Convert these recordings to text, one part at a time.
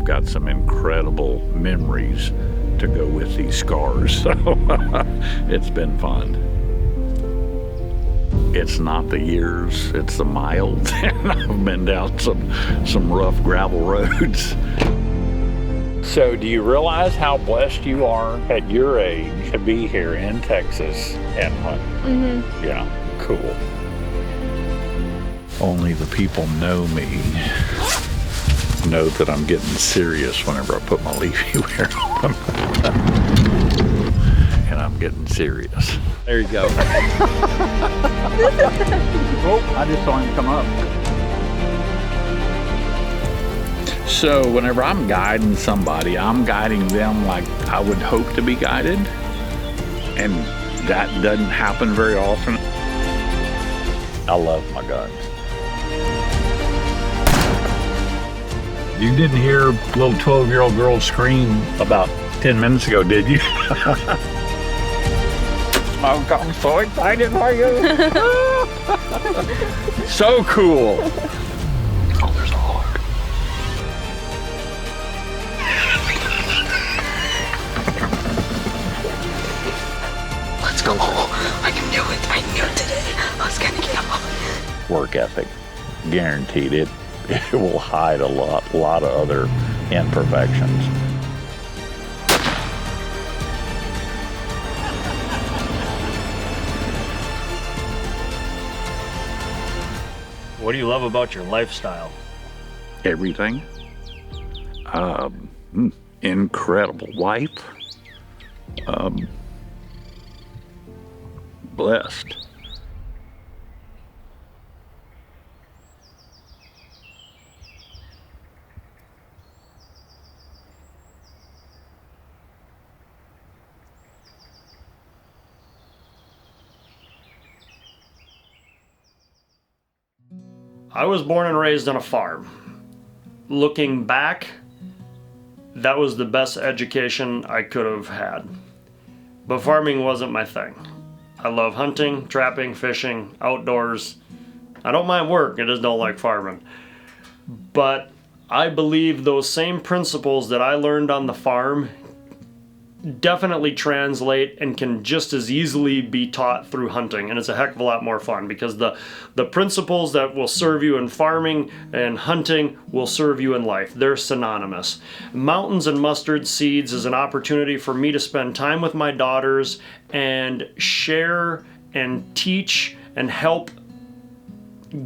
got some incredible memories to go with these scars. So it's been fun. It's not the years, it's the miles. And I've been down some rough gravel roads. So do you realize how blessed you are at your age to be here in Texas and hunt? Mm-hmm. Yeah, cool. Only the people know me, know that I'm getting serious whenever I put my leafy wear on. And I'm getting serious. There you go. Oh, I just saw him come up. So whenever I'm guiding somebody, I'm guiding them like I would hope to be guided. And that doesn't happen very often. I love my guns. You didn't hear a little 12-year-old girl scream about 10 minutes ago, did you? Oh, I'm so excited for you. So cool. Oh, there's a hog. Let's go. I knew it. I knew today I was gonna get a hog. Work ethic, guaranteed. It will hide a lot of other imperfections. What do you love about your lifestyle? Everything. Incredible wife. Blessed. I was born and raised on a farm. Looking back, that was the best education I could have had. But farming wasn't my thing. I love hunting, trapping, fishing, outdoors. I don't mind work, I just don't like farming. But I believe those same principles that I learned on the farm definitely translate and can just as easily be taught through hunting, and it's a heck of a lot more fun because the principles that will serve you in farming and hunting will serve you in life. They're synonymous. Mountains and Mustard Seeds is an opportunity for me to spend time with my daughters and share and teach and help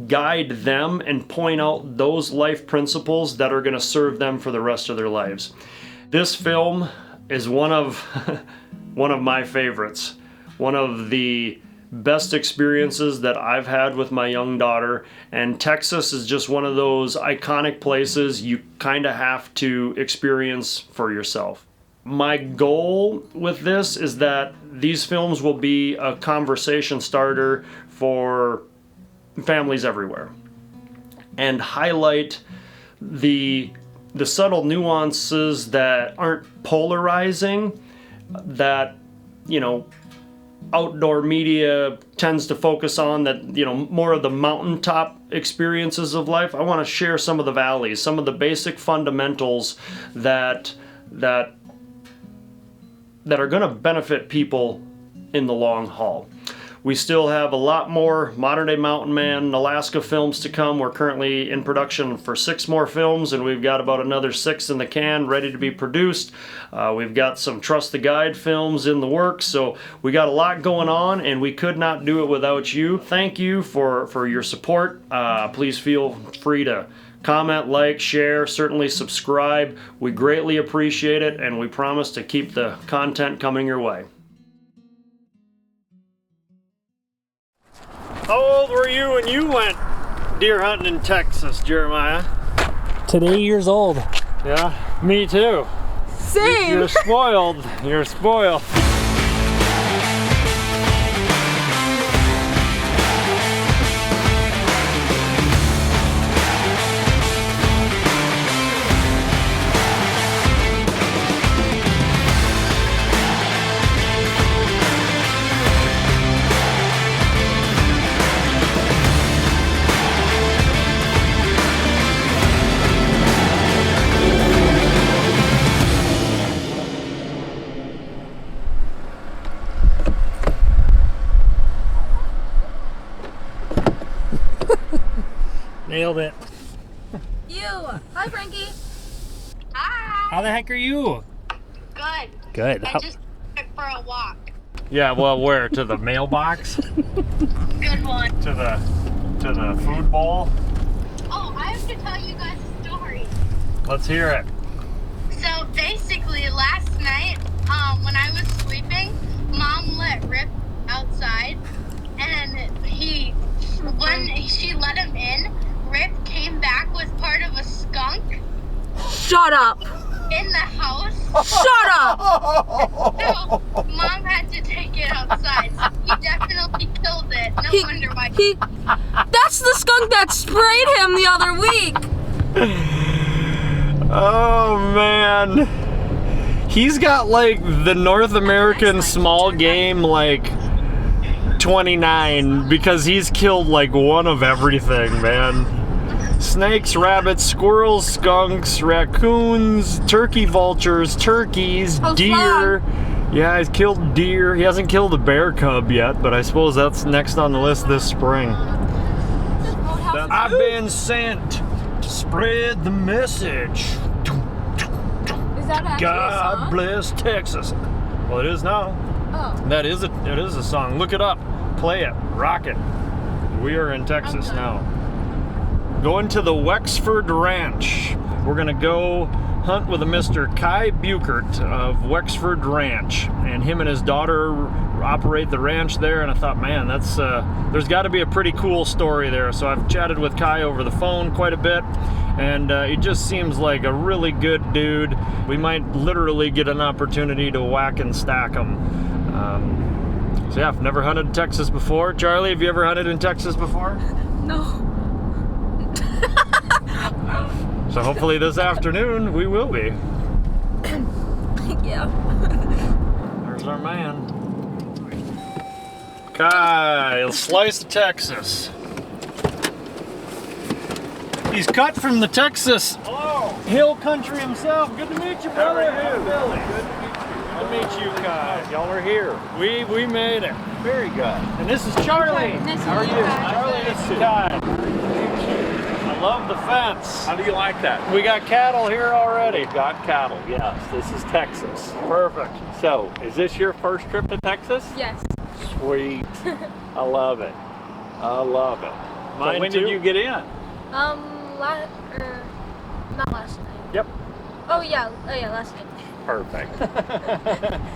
guide them and point out those life principles that are going to serve them for the rest of their lives. This film is one of my favorites. One of the best experiences that I've had with my young daughter, and Texas is just one of those iconic places you kind of have to experience for yourself. My goal with this is that these films will be a conversation starter for families everywhere and highlight the subtle nuances that aren't polarizing, that, you know, outdoor media tends to focus on, that, you know, more of the mountaintop experiences of life. I want to share some of the valleys, some of the basic fundamentals that are going to benefit people in the long haul. We still have a lot more Modern Day Mountain Man, Alaska films to come. We're currently in production for 6 more films, and we've got about another 6 in the can ready to be produced. We've got some Trust the Guide films in the works, so we got a lot going on, and we could not do it without you. Thank you for your support. Please feel free to comment, like, share, certainly subscribe. We greatly appreciate it, and we promise to keep the content coming your way. How old were you when you went deer hunting in Texas, Jeremiah? 8 years old. Yeah, me too. Same. You're spoiled. You're spoiled. killed it. You. Hi, Frankie. How the heck are you? Good. Good. I just went for a walk. Yeah, well, where? To the mailbox? Good one. To the food bowl? Oh, I have to tell you guys a story. Let's hear it. So basically, last night, when I was sleeping, Mom let Rip outside, and when she let him in, Rip came back with part of a skunk. Shut up. In the house. Shut up. So Mom had to take it outside. So he definitely killed it. No wonder why. That's the skunk that sprayed him the other week. Oh, man. He's got, like, the North American small game, like, 29, because he's killed, like, one of everything, man. Snakes, rabbits, squirrels, skunks, raccoons, turkey vultures, turkeys, deer. Yeah, he's killed deer. He hasn't killed a bear cub yet, but I suppose that's next on the list this spring. I've been sent to spread the message. Is that actually God a song? bless Texas. Well, it is now. Oh. It is a song. Look it up. Play it. Rock it. We are in Texas now. Going to the Wexford Ranch. We're gonna go hunt with a Mr. Kai Buchert of Wexford Ranch, and him and his daughter operate the ranch there. And I thought, man, that's there's got to be a pretty cool story there. So I've chatted with Kai over the phone quite a bit, and he just seems like a really good dude. We might literally get an opportunity to whack and stack him. So yeah, I've never hunted in Texas before. Charlie, have you ever hunted in Texas before? No. So hopefully this afternoon we will be. Yeah. There's our man. Kai, slice of Texas. He's cut from the Texas hill country himself. Good to meet you, brother. How are you? Billy. Good to meet you. Good to meet you, Kai. Y'all are here. We made it. Very good. And this is Charlie. Nice to How are meet you? you guys. Charlie, this is Kai. I love the fence. How do you like that? We got cattle here already. We've got cattle, yes. This is Texas. Perfect. So, is this your first trip to Texas? Yes. Sweet. I love it. I love it. Mine So when too. did you get in? Not last night. Yep. Oh yeah, last night. Perfect.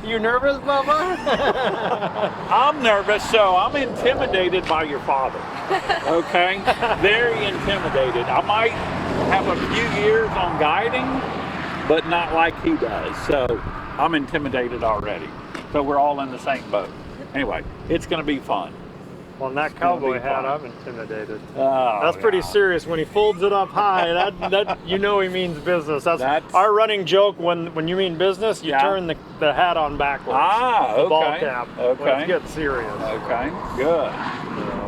You nervous, Bubba? I'm nervous, so I'm intimidated by your father. Okay? Very intimidated. I might have a few years on guiding, but not like he does. So I'm intimidated already. So we're all in the same boat. Anyway, it's going to be fun. Well, in that cowboy hat, I'm intimidated. Oh, That's pretty yeah. serious. When he folds it up high, that you know he means business. That's our running joke. When you mean business, you Yeah. turn the hat on backwards. Ah, The okay. ball cap. Okay. Let's get serious. Okay, good.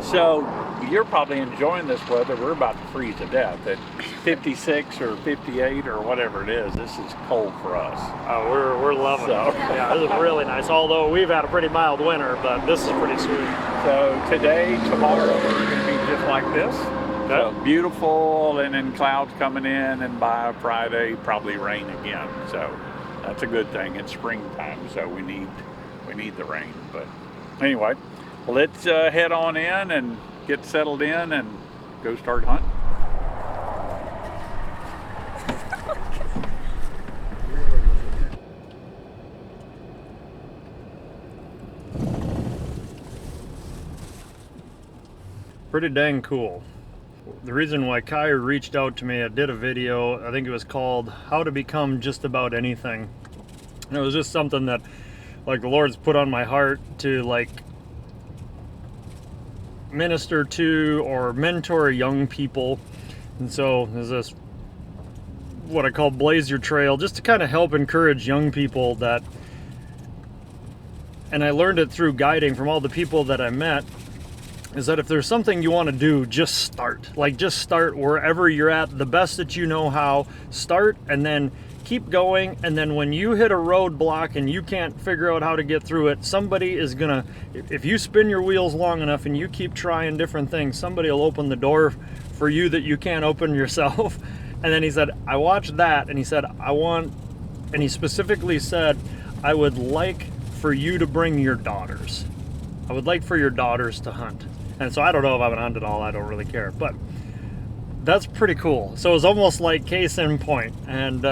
So you're probably enjoying this weather. We're about to freeze to death at 56 or 58 or whatever it is. This is cold for us. Oh, we're loving it. Yeah, this is really nice. Although we've had a pretty mild winter, but this is pretty sweet. So today, tomorrow, we're going to be just like this. So beautiful, and then clouds coming in, and by Friday, probably rain again. So that's a good thing. It's springtime, so we need the rain. But anyway, let's head on in and get settled in and go start hunting. Pretty dang cool. The reason why Kai reached out to me, I did a video, I think it was called How to Become Just About Anything. And it was just something that, like, the Lord's put on my heart to, like, minister to or mentor young people. And so there's this, what I call Blaze Your Trail, just to kind of help encourage young people that, and I learned it through guiding from all the people that I met, is that if there's something you want to do, just start. Like, just start wherever you're at, the best that you know how. Start and then keep going, and then when you hit a roadblock and you can't figure out how to get through it, somebody is gonna, if you spin your wheels long enough and you keep trying different things, somebody will open the door for you that you can't open yourself. And then he said, I watched that, and he said, and he specifically said, I would like for you to bring your daughters. I would like for your daughters to hunt. And so I don't know if I would hunt at all, I don't really care, but that's pretty cool. So it was almost like case in point, and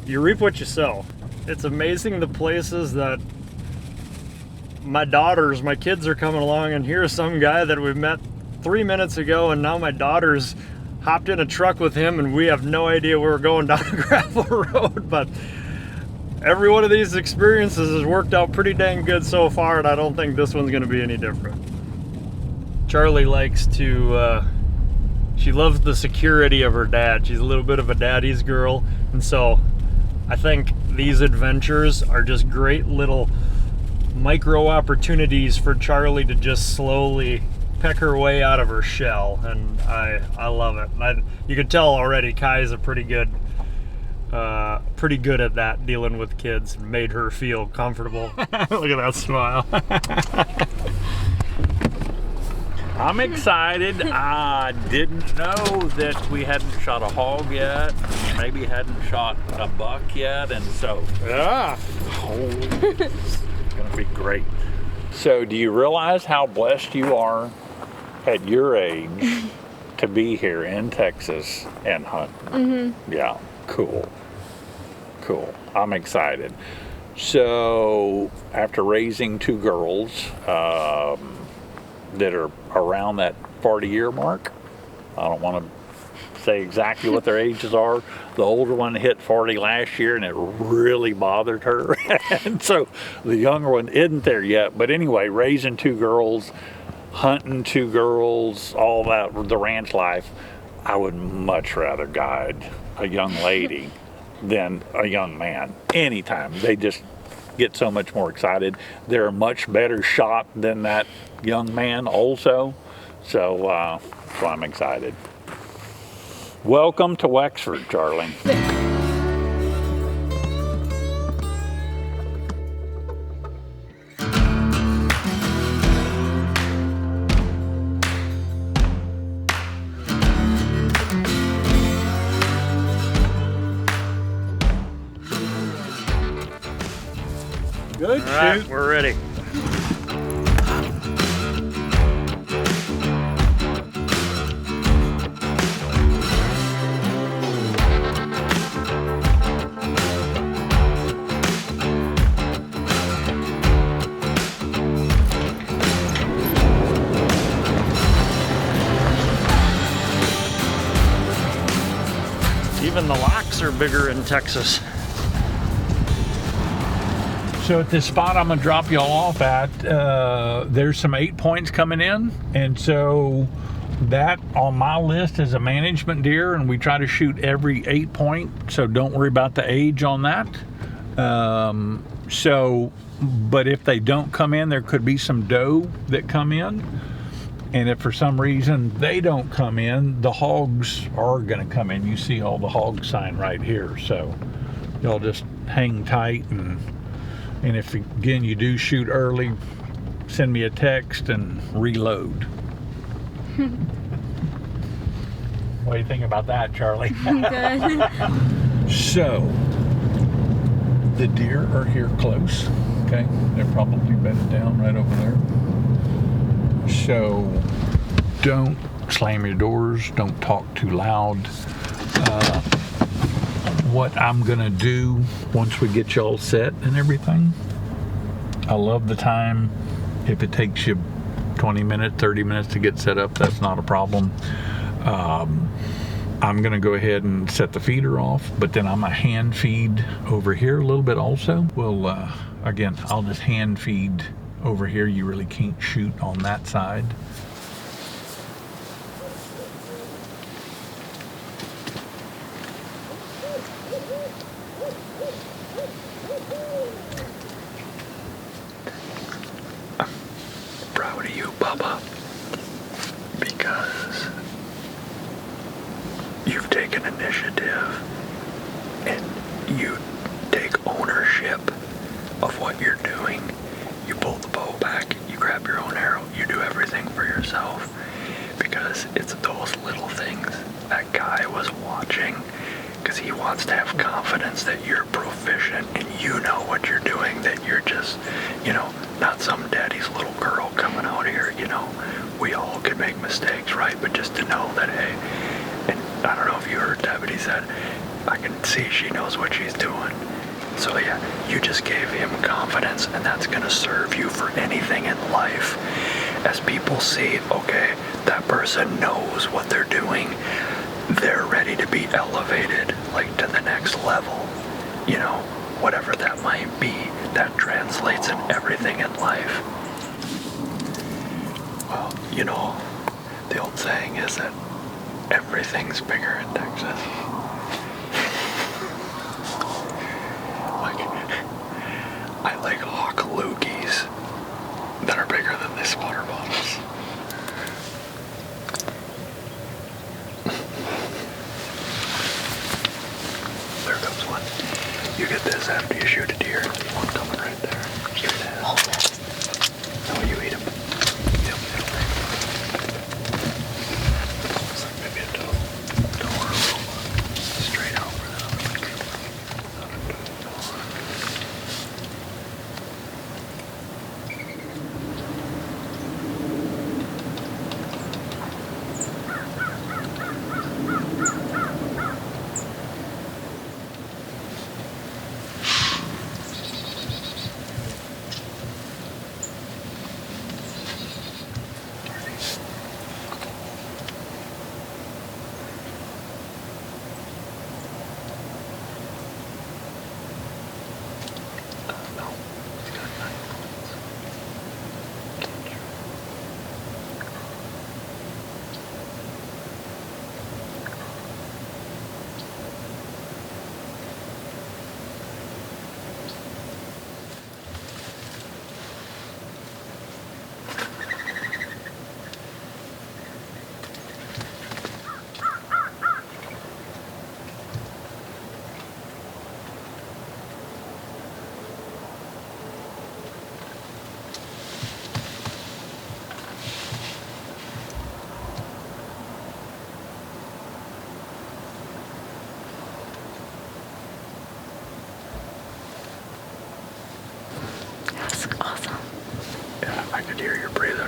you reap what you sow. It's amazing the places that my kids are coming along, and here's some guy that we met 3 minutes ago, and now my daughter's hopped in a truck with him, and we have no idea where we're going down a gravel road. But every one of these experiences has worked out pretty dang good so far, and I don't think this one's going to be any different. Charlie likes to, she loves the security of her dad. She's a little bit of a daddy's girl, and so I think these adventures are just great little micro opportunities for Charlie to just slowly peck her way out of her shell, and I love it. And you can tell already Kai's a pretty good at that, dealing with kids, and made her feel comfortable. Look at that smile. I'm excited. I didn't know that we hadn't shot a hog yet, maybe hadn't shot a buck yet, and so Yeah. it's gonna be great. So do you realize how blessed you are at your age to be here in Texas and hunt? Mm-hmm. Yeah, cool. I'm excited. So after raising 2 girls that are around that 40-year mark, I don't want to say exactly what their ages are. The older one hit 40 last year, and it really bothered her. And so the younger one isn't there yet. But anyway, raising 2 girls, hunting 2 girls, all that, the ranch life, I would much rather guide a young lady than a young man anytime. They just get so much more excited. They're a much better shot than that young man also. So I'm excited. Welcome to Wexford, Charlie. Good All right, shoot. we're ready. Even the locks are bigger in Texas. So at this spot I'm gonna drop y'all off at, there's some 8 points coming in, and so that on my list is a management deer, and we try to shoot every 8 point, so don't worry about the age on that. But if they don't come in, there could be some doe that come in, and if for some reason they don't come in, the hogs are gonna come in. You see all the hog sign right here, so y'all just hang tight, and if, again, you do shoot early, send me a text and reload. What do you think about that, Charlie? Good. So, the deer are here close, okay? They're probably bedded down right over there. So, don't slam your doors, don't talk too loud. What I'm gonna do once we get y'all set and everything, I love the time. If it takes you 20 minutes, 30 minutes to get set up, that's not a problem. I'm gonna go ahead and set the feeder off, but then I'm gonna hand feed over here a little bit also. Well, again, I'll just hand feed over here. You really can't shoot on that side. Proud of you, Bubba, because you've taken initiative and you take ownership of what you're doing. You pull the bow back, you grab your own arrow, you do everything for yourself, because it's those little watching, because he wants to have confidence that you're proficient and you know what you're doing, that you're just, not some daddy's little girl coming out here, We all can make mistakes, right? But just to know that, hey, and I don't know if you heard that, but he said, I can see she knows what she's doing. So yeah, you just gave him confidence, and that's gonna serve you for anything in life. As people see, okay, that person knows what they're doing, they're ready to be elevated, like to the next level. Whatever that might be, that translates in everything in life. Well, the old saying is that everything's bigger in Texas. I like hawk loogies that are bigger than these water bottles. There comes one. You get this after you shoot a deer. One coming right there. Straight ahead. No, you eat them. Yep, it's like maybe a doe. Doe or a roe. Straight out for that other one. I could hear your breathing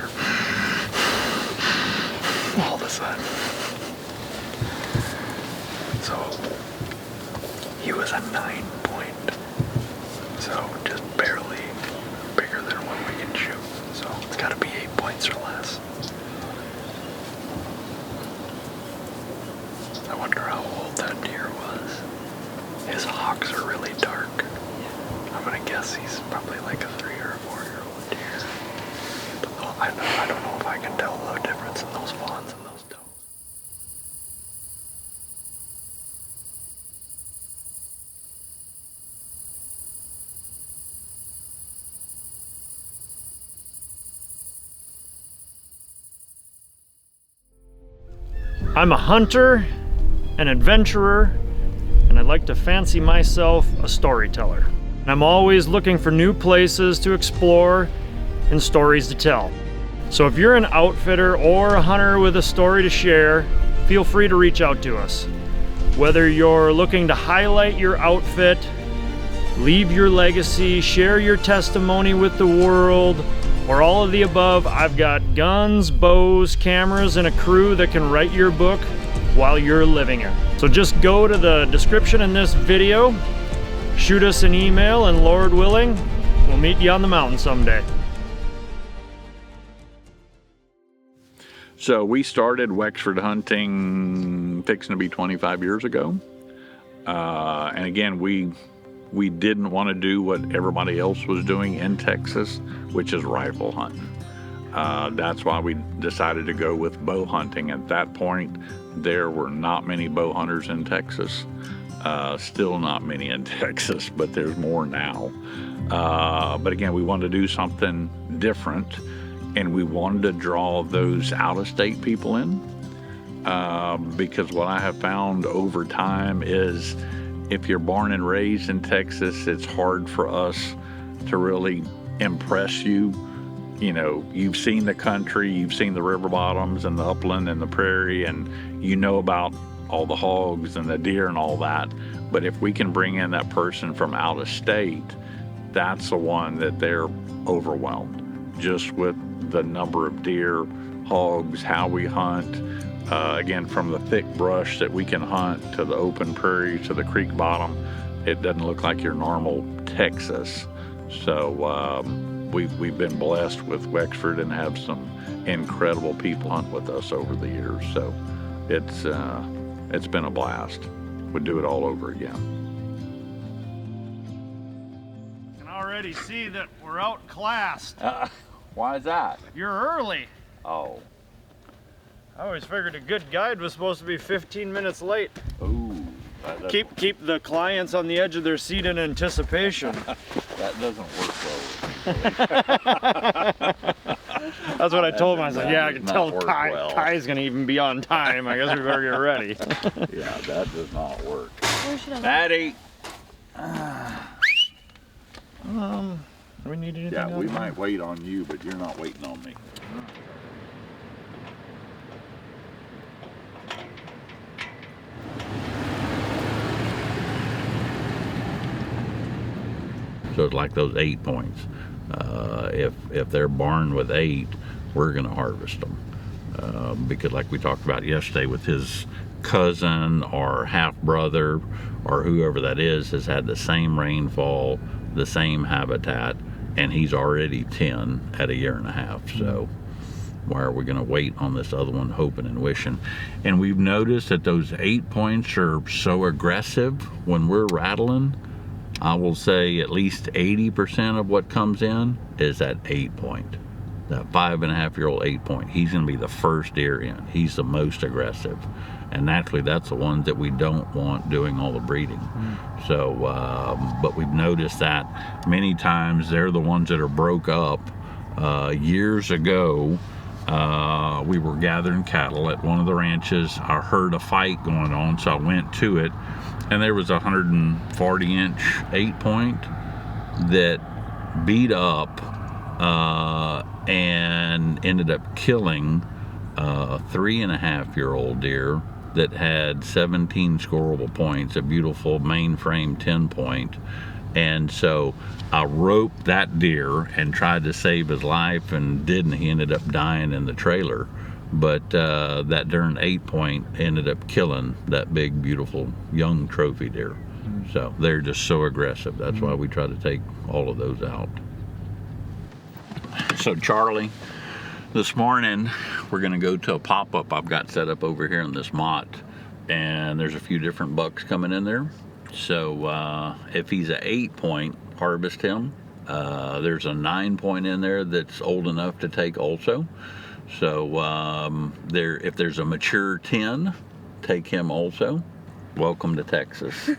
all of a sudden. So he was a 9 point, so just barely bigger than what we can shoot. So it's got to be 8 points or less. I wonder how old that deer was. His hocks are really dark. I'm gonna guess he's probably like a 3 or 4-year-old deer. I don't know if I can tell the difference in those fawns and those does. I'm a hunter, an adventurer, and I like to fancy myself a storyteller. And I'm always looking for new places to explore and stories to tell. So if you're an outfitter or a hunter with a story to share, feel free to reach out to us. Whether you're looking to highlight your outfit, leave your legacy, share your testimony with the world, or all of the above, I've got guns, bows, cameras, and a crew that can write your book while you're living it. So just go to the description in this video, shoot us an email, and Lord willing, we'll meet you on the mountain someday. So we started Wexford hunting fixing to be 25 years ago. And again, we didn't want to do what everybody else was doing in Texas, which is rifle hunting. That's why we decided to go with bow hunting. At that point, there were not many bow hunters in Texas. Still not many in Texas, but there's more now. But again, we wanted to do something different, and we wanted to draw those out-of-state people in, because what I have found over time is if you're born and raised in Texas, it's hard for us to really impress you. You know, you've seen the country, you've seen the river bottoms and the upland and the prairie, and you know about all the hogs and the deer and all that. But if we can bring in that person from out of state, that's the one that they're overwhelmed just with the number of deer, hogs, how we hunt. Again, from the thick brush that we can hunt to the open prairie to the creek bottom, it doesn't look like your normal Texas. So we've been blessed with Wexford and have some incredible people hunt with us over the years. So it's been a blast. We'd do it all over again. I can already see that we're outclassed. Why is that? You're early. Oh. I always figured a good guide was supposed to be 15 minutes late. Ooh. Keep the clients on the edge of their seat in anticipation. That doesn't work well. That's what I told myself. Yeah, I can does tell not work well. Kai's gonna even be on time. I guess we better get ready. Yeah, that does not work. Where should I Maddie. Do we need anything Yeah, we else? might wait on you, but you're not waiting on me. So it's like those 8 points. If they're born with 8, we're going to harvest them. Because like we talked about yesterday with his cousin or half brother or whoever that is has had the same rainfall, the same habitat, and he's already 10 at a year and a half. So why are we going to wait on this other one hoping and wishing? And we've noticed that those 8 points are so aggressive when we're rattling. I will say at least 80% of what comes in is that 8 point. That 5.5-year-old 8 point. He's going to be the first deer in. He's the most aggressive. And naturally, that's the ones that we don't want doing all the breeding. So, but we've noticed that many times they're the ones that are broke up. Years ago, we were gathering cattle at one of the ranches. I heard a fight going on, so I went to it. And there was a 140-inch 8 point that beat up and ended up killing a 3.5-year-old deer that had 17 scoreable points, a beautiful mainframe 10 point. And so I roped that deer and tried to save his life and didn't. He ended up dying in the trailer. But that darn 8 point ended up killing that big, beautiful young trophy deer. So they're just so aggressive. That's why we try to take all of those out. So Charlie, this morning we're going to go to a pop-up I've got set up over here in this mott, and there's a few different bucks coming in there. So if he's an 8 point, harvest him. There's a 9 point in there that's old enough to take also. So if there's a mature 10, take him also. Welcome to Texas.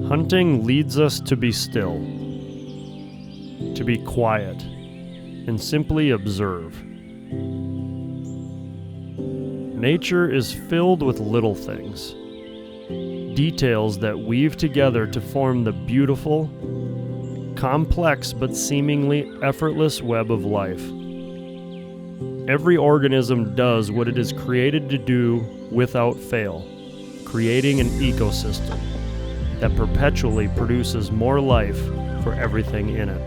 Hunting leads us to be still, to be quiet, and simply observe. Nature is filled with little things, details that weave together to form the beautiful, complex but seemingly effortless web of life. Every organism does what it is created to do without fail, creating an ecosystem that perpetually produces more life for everything in it.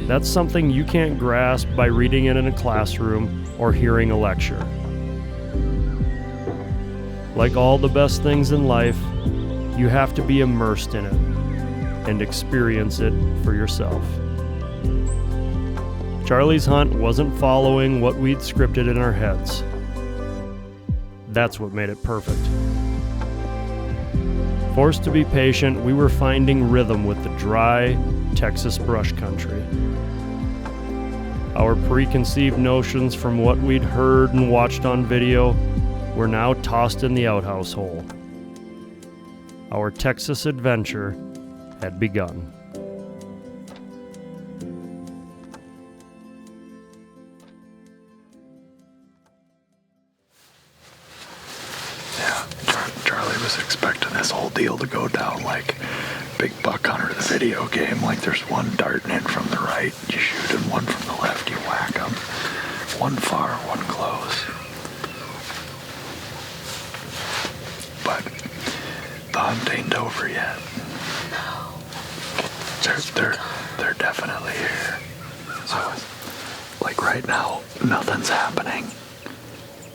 That's something you can't grasp by reading it in a classroom or hearing a lecture. Like all the best things in life, you have to be immersed in it and experience it for yourself. Charlie's hunt wasn't following what we'd scripted in our heads. That's what made it perfect. Forced to be patient, we were finding rhythm with the dry Texas brush country. Our preconceived notions from what we'd heard and watched on video were now tossed in the outhouse hole. Our Texas adventure had begun. Yeah, Charlie was expecting this whole deal to go down like Big Buck Hunter, the video game. Like there's one darting in from the right, you shoot, and one from the left, you whack them. One far, one close. But the hunt ain't over yet. No. They're definitely here. So, like right now, nothing's happening.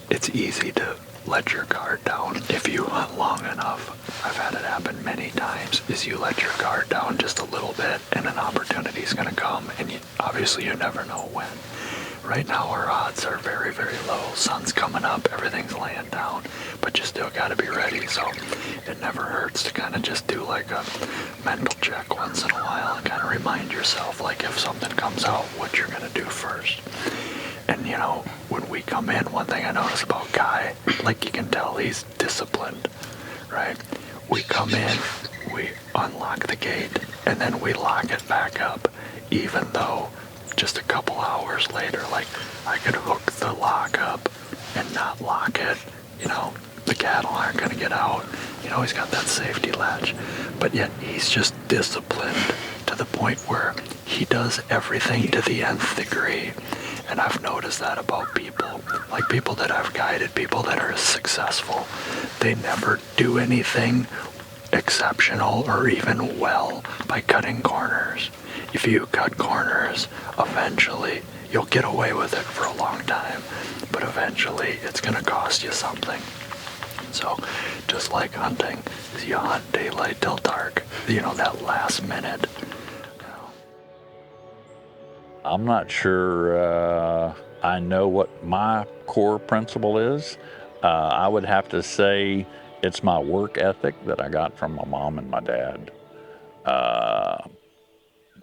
It's easy to let your guard down if you hunt long enough. I've had it happen many times, is you let your guard down just a little bit and an opportunity's gonna come, and obviously you never know when. Right now our odds are very, very low. Sun's coming up, everything's laying down, but you still gotta be ready. So it never hurts to kind of just do like a mental check once in a while and kind of remind yourself, like if something comes out, what you're gonna do first. And you know, when we come in, one thing I notice about Guy, like you can tell he's disciplined, right? We come in, we unlock the gate, and then we lock it back up, even though just a couple hours later, like I could hook the lock up and not lock it. You know, the cattle aren't gonna get out. You know, he's got that safety latch, but yet he's just disciplined to the point where he does everything to the nth degree. And I've noticed that about people, like people that I've guided, people that are successful. They never do anything exceptional or even well by cutting corners. If you cut corners, eventually you'll get away with it for a long time, but eventually it's gonna cost you something. So just like hunting, is you hunt daylight till dark, you know, that last minute. I'm not sure I know what my core principle is. I would have to say it's my work ethic that I got from my mom and my dad.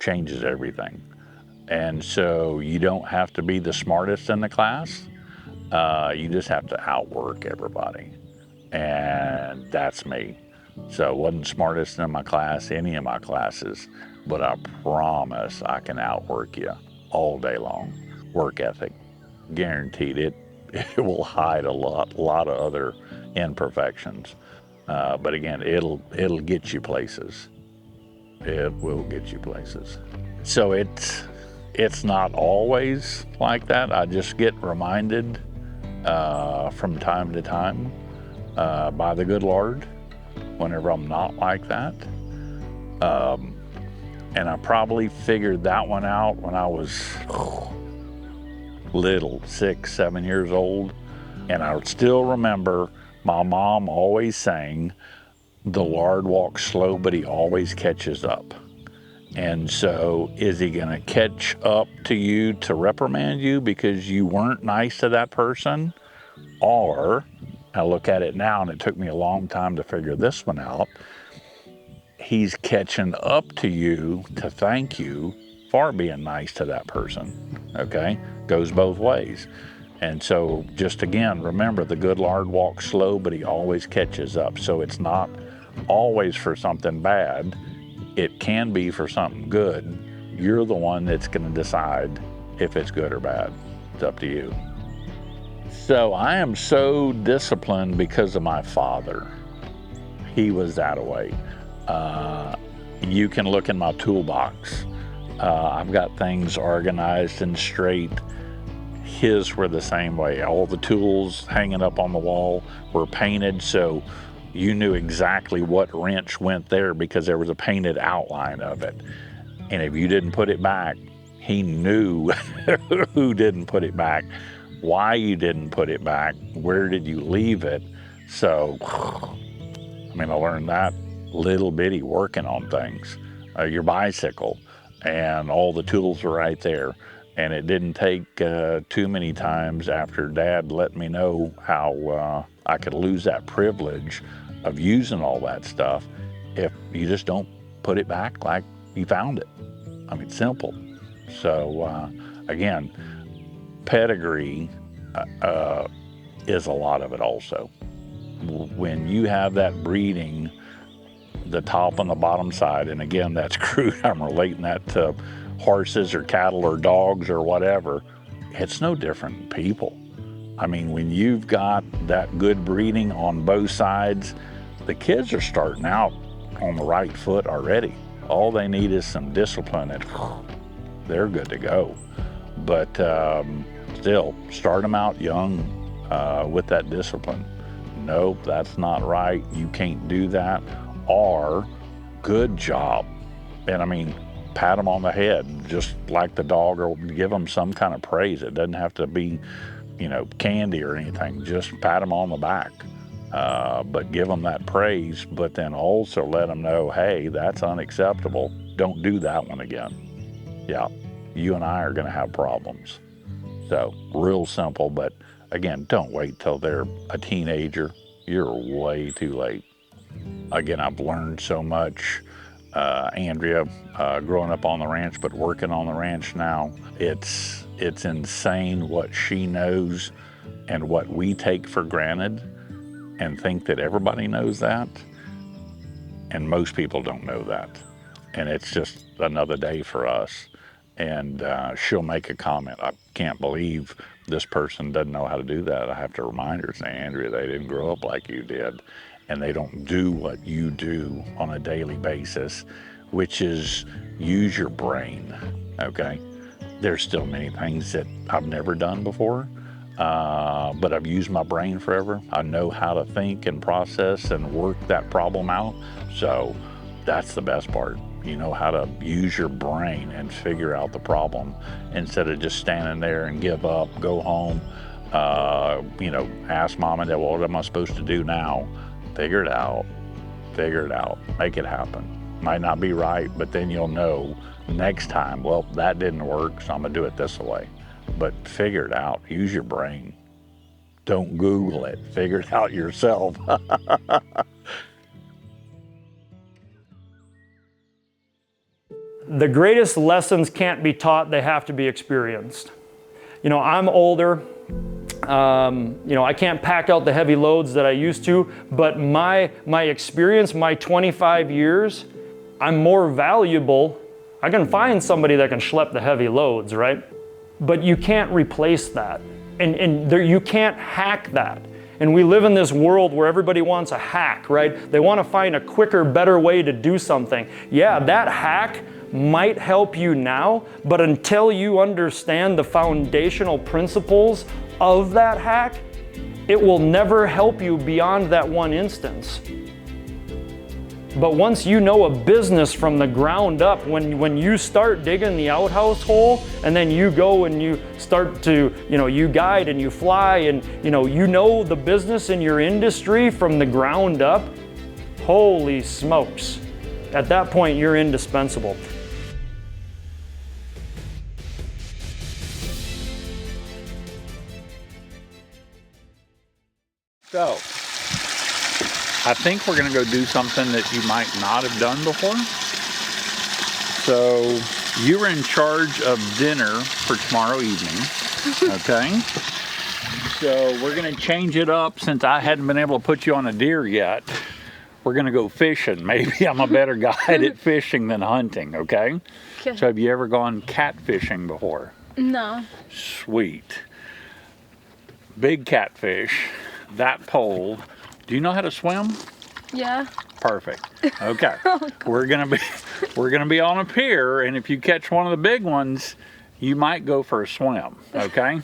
Changes everything. And so you don't have to be the smartest in the class. You just have to outwork everybody. And that's me. So I wasn't smartest in my class, any of my classes, but I promise I can outwork you all day long. Work ethic, guaranteed. It will hide a lot of other imperfections. But again, it'll get you places. It will get you places. So it's not always like that. I just get reminded from time to time by the good Lord whenever I'm not like that. And I probably figured that one out when I was little, 6, 7 years old. And I still remember my mom always saying, the Lord walks slow, but he always catches up. And so is he gonna catch up to you to reprimand you because you weren't nice to that person? Or, I look at it now and it took me a long time to figure this one out, he's catching up to you to thank you for being nice to that person, okay? Goes both ways. And so just again, remember the good Lord walks slow, but he always catches up. So it's not always for something bad. It can be for something good. You're the one that's gonna decide if it's good or bad. It's up to you. So I am so disciplined because of my father. He was that way. You can look in my toolbox. I've got things organized and straight. His were the same way. All the tools hanging up on the wall were painted, so you knew exactly what wrench went there because there was a painted outline of it. And if you didn't put it back, he knew who didn't put it back, why you didn't put it back, where did you leave it. So, I mean, I learned that little bitty working on things. Your bicycle, and all the tools were right there. And it didn't take too many times after Dad let me know how I could lose that privilege of using all that stuff if you just don't put it back like you found it. I mean, simple. So again, pedigree is a lot of it also. When you have that breeding, the top and the bottom side, and again, that's crude, I'm relating that to horses or cattle or dogs or whatever, it's no different than people. I mean, when you've got that good breeding on both sides, the kids are starting out on the right foot already. All they need is some discipline and they're good to go. But still, start them out young with that discipline. Nope, that's not right. You can't do that. Or, good job. And I mean, pat them on the head, just like the dog, or give them some kind of praise. It doesn't have to be, you know, candy or anything. Just pat them on the back. But give them that praise, but then also let them know, hey, that's unacceptable. Don't do that one again. Yeah, you and I are going to have problems. So, real simple, but again, don't wait till they're a teenager. You're way too late. Again, I've learned so much. Andrea, growing up on the ranch, but working on the ranch now, it's insane what she knows and what we take for granted and think that everybody knows that. And most people don't know that. And it's just another day for us. And she'll make a comment. I can't believe this person doesn't know how to do that. I have to remind her, say, Andrea, they didn't grow up like you did. And they don't do what you do on a daily basis, which is use your brain, okay? There's still many things that I've never done before, but I've used my brain forever. I know how to think and process and work that problem out. So that's the best part. You know how to use your brain and figure out the problem instead of just standing there and give up, go home, you know, ask mom and dad, well, what am I supposed to do now? Figure it out, make it happen. Might not be right, but then you'll know next time, well, that didn't work, so I'm gonna do it this way. But figure it out, use your brain. Don't Google it, figure it out yourself. The greatest lessons can't be taught, they have to be experienced. You know, I'm older. You know, I can't pack out the heavy loads that I used to, but my experience, my 25 years, I'm more valuable. I can find somebody that can schlep the heavy loads, right? But you can't replace that. And you can't hack that. And we live in this world where everybody wants a hack, right? They want to find a quicker, better way to do something. Yeah, that hack might help you now, but until you understand the foundational principles of that hack, it will never help you beyond that one instance. But once you know a business from the ground up, when you start digging the outhouse hole and then you go and you start to, you know, you guide and you fly and you know the business in your industry from the ground up, holy smokes. At that point, you're indispensable. So, I think we're gonna go do something that you might not have done before. So, you were in charge of dinner for tomorrow evening, okay? So, we're gonna change it up since I hadn't been able to put you on a deer yet. We're gonna go fishing. Maybe I'm a better guide at fishing than hunting, okay? Okay. So, have you ever gone catfishing before? No. Sweet. Big catfish. That pole. Do you know how to swim? Yeah. Perfect. Okay. We're gonna be on a pier, and if you catch one of the big ones, you might go for a swim. Okay.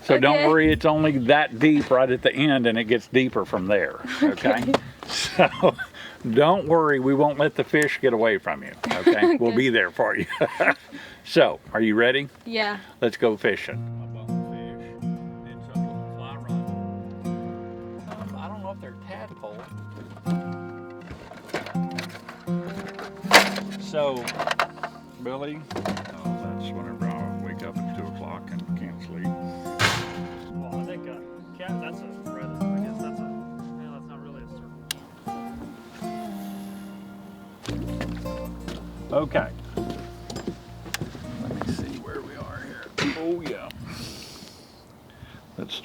So don't worry, it's only that deep right at the end, and it gets deeper from there. Okay. So don't worry, we won't let the fish get away from you. Okay. We'll be there for you. So, are you ready? Yeah. Let's go fishing. Tadpole. So, Billy, that's whenever I wake up at 2 o'clock and can't sleep. Well, I think a cat, that's a rather, I guess that's not really a circle. Okay. Let me see where we are here.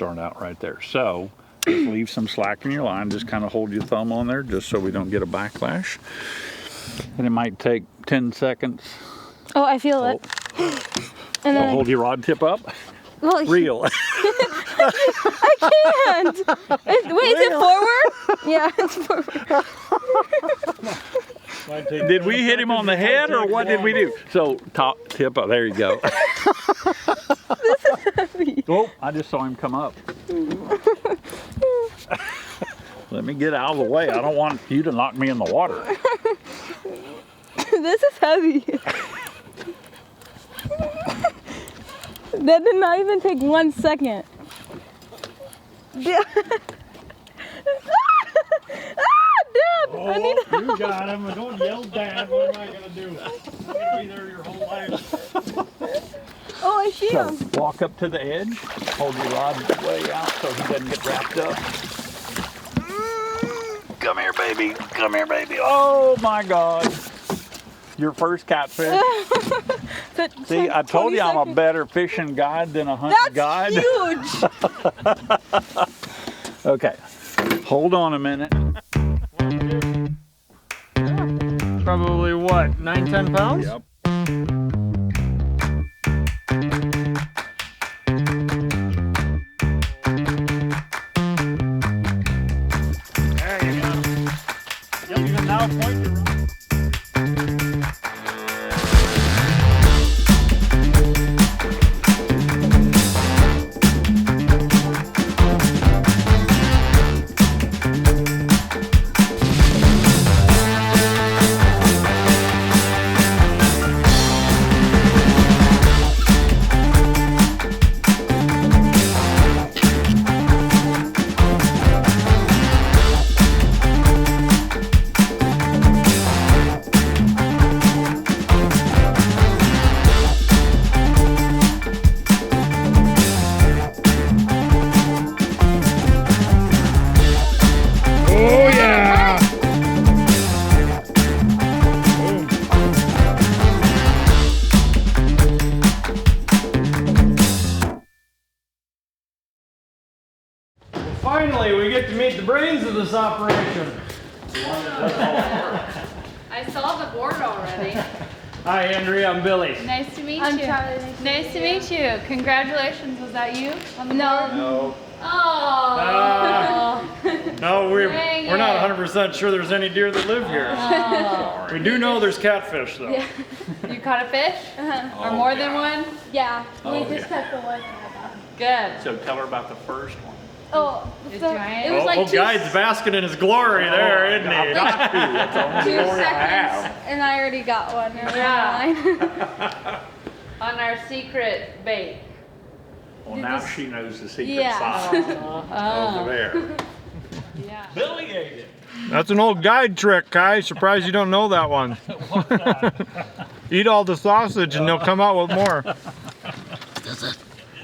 start out right there. So just leave some slack in your line. Just kind of hold your thumb on there just so we don't get a backlash. And it might take 10 seconds. Oh, I feel it. And then Hold your rod tip up. well, Reel. I can't. Wait, is it forward? Yeah, it's forward. Did we hit him on the head or what did we do? So top tip up. There you go. This is heavy. Oh, I just saw him come up. Let me get out of the way. I don't want you to knock me in the water. This is heavy. That did not even take 1 second. Yeah. Dad! I need help. You got him. Don't yell, Dad. What am I going to do? I'm going to be there your whole life. Oh, I see So him. walk up to the edge. Hold your rod way out so he doesn't get wrapped up. Come here, baby. Come here, baby. Oh, my God. Your first catfish. See, I told you I'm a better fishing guide than a hunting guide. That's huge. Okay, hold on a minute. Probably what, 9-10 pounds? Yep. There you go. Yep, you can now point your rod. Finally, we get to meet the brains of this operation. I saw the board already. Hi, Andrea. I'm Billy. Nice to meet I'm you. Charlie. Nice to meet you. Congratulations. Was that you on the board? No. Oh. No, we're Dang not it. 100% sure there's any deer that live here. Oh. We do know there's catfish, though. Yeah. You caught a fish? Uh-huh. Or more than one? Yeah, we Oh, just yeah. got the one. Good. So tell her about the first one. Oh, It's so giant? it was like two, Guide's basking in his glory there, isn't he? Got to. That's the only 2 story I seconds, have. and I already got one. Yeah. On our secret bait. Well, now she knows the secret Yeah. side over there. Yeah. Billy ate it. That's an old guide trick, Kai. Surprised you don't know that one. Eat all the sausage and they'll come out with more.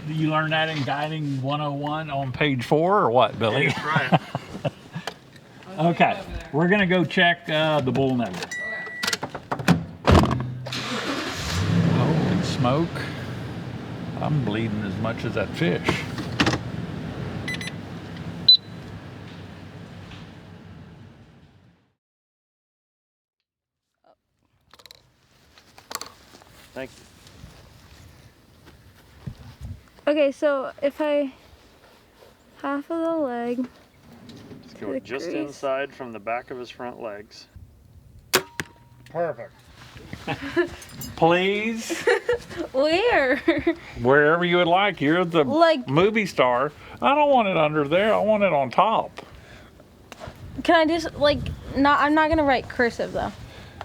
You learned that in Guiding 101 on page 4 or what, Billy? That's right. Okay, we're gonna go check the bull nugget. Holy smoke. I'm bleeding as much as that fish. Thank you. Okay, so if I half of the leg, Let's go The just crease. inside from the back of his front legs. Perfect. Please, where? wherever you would like. You're the Like- movie star. I don't want it under there. I want it on top. Can I just like not? I'm not gonna write cursive though.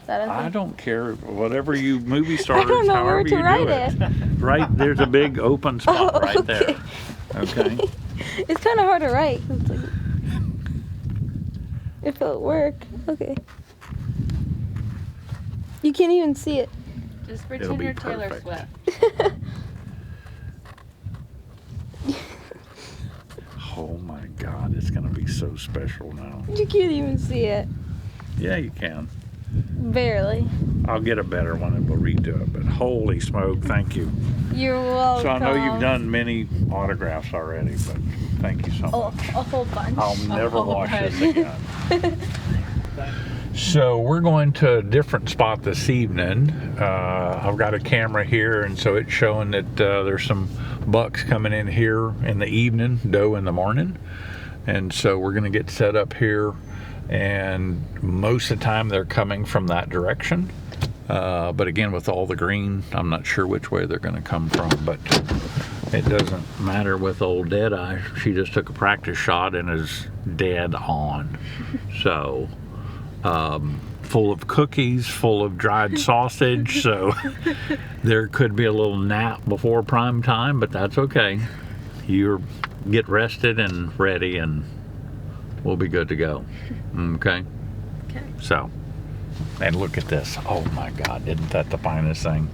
That I don't care. Whatever you movie stars, I don't know however where to you write do it. it. Right there's a big open spot Oh, right there. Okay. It's kind of hard to write. It's like, if it'll work. Okay. You can't even see it. Just It'll pretend be you're Taylor perfect. Swift. Oh my God, it's gonna be so special now. You can't even see it. Yeah, you can. Barely. I'll get a better one and we'll redo it. But holy smoke, thank you. You're welcome. So I know you've done many autographs already, but thank you so much. A whole bunch. I'll never watch this again. So we're going to a different spot this evening. I've got a camera here, and so it's showing that there's some bucks coming in here in the evening, doe in the morning. And so we're going to get set up here, and most of the time they're coming from that direction. But again, with all the green, I'm not sure which way they're going to come from, but it doesn't matter with old Deadeye. She just took a practice shot and is dead on. So full of cookies, full of dried sausage, so there could be a little nap before prime time, but that's okay. You get rested and ready, and we'll be good to go. Okay? Okay. So, and look at this. Oh my God, isn't that the finest thing?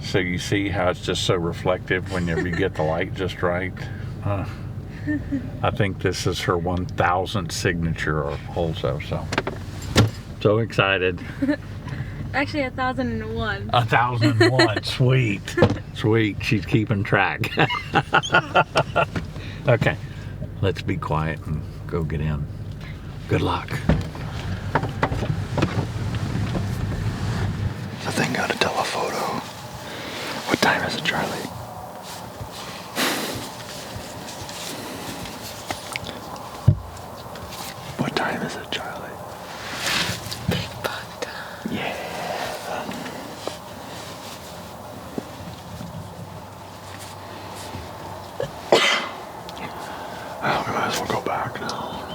So you see how it's just so reflective whenever you get the light just right? I think this is her 1000th signature also, so excited. Actually, 1001. 1001, sweet. Sweet, she's keeping track. Okay, let's be quiet and go get in. Good luck. The thing got a telephoto. What time is it, Charlie? What time is it, Charlie? Big buck time. Yeah. Oh, we might as well go back now.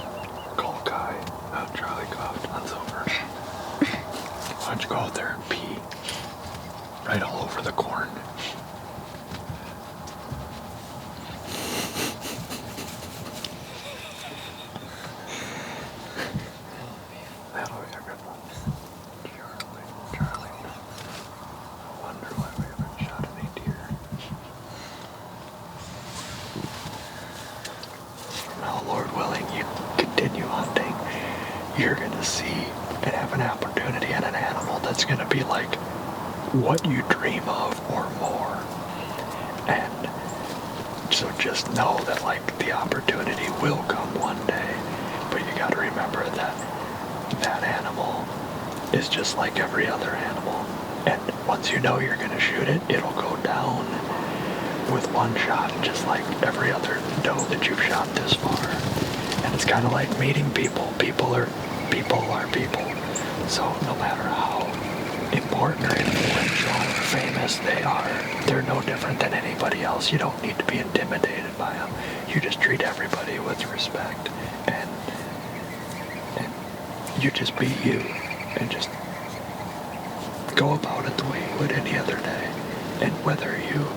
Call Kai. Have Charlie go out. That's over. Why don't you go out there and pee? Right all over the corn. That'll be a good one. Charlie. I wonder why we haven't shot any deer. From now, Lord willing, you continue hunting, you're gonna see and have an opportunity and an animal that's gonna be like what you dream of or more. And so just know that like the opportunity will come one day, but you gotta remember that that animal is just like every other animal. And once you know you're gonna shoot it, it'll go down with one shot, just like every other doe that you've shot this far. And it's kind of like meeting people. People are people. So no matter how important or influential or famous they are, they're no different than anybody else. You don't need to be intimidated by them. You just treat everybody with respect, and you just be you, and just go about it the way you would any other day. And whether you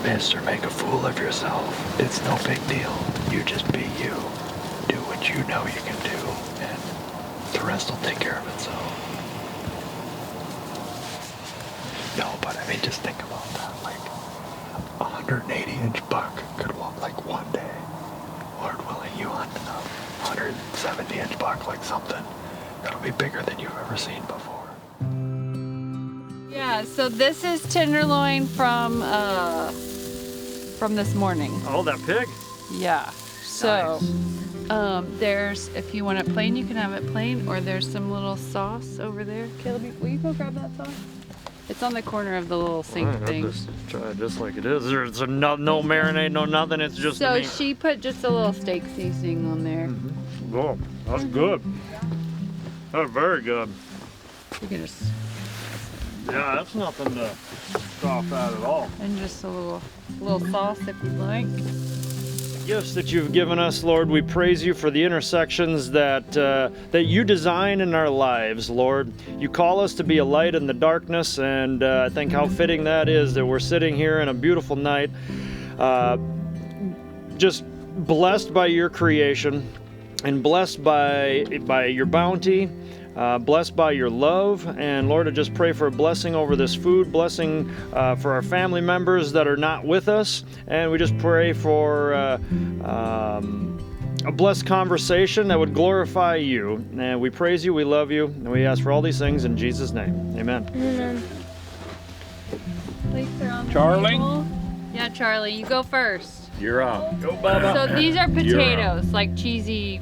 miss or make a fool of yourself, it's no big deal. You just be you. Do what you know you can do, and the rest will take care of itself. No, but I mean, just think about that. Like, 180-inch buck could walk like one day. Lord willing, you hunt a 170-inch buck, like something that'll be bigger than you've ever seen before. Yeah, so this is tenderloin from this morning. Oh, that pig? Yeah. So, there's, if you want it plain, you can have it plain, or there's some little sauce over there. Caleb, will you go grab that sauce? It's on the corner of the little sink thing. Just try it just like it is. There's no marinade, no nothing. It's just So meat. she put just a little steak seasoning on there. Oh, that's good. That's very good. You can just, Yeah, that's nothing to scoff at all. and just a little sauce if you'd like. Gifts that you've given us, Lord, we praise you for the intersections that you design in our lives, Lord. You call us to be a light in the darkness, and I think how fitting that is that we're sitting here in a beautiful night, just blessed by your creation and blessed by your bounty, blessed by your love. And Lord, I just pray for a blessing over this food, blessing for our family members that are not with us. And we just pray for a blessed conversation that would glorify you. And we praise you, we love you, and we ask for all these things in Jesus' name. Amen. Amen. Plates are on the Charlie? table. Yeah, Charlie, you go first. You're up. Go, Bubba. So these are You're potatoes, like cheesy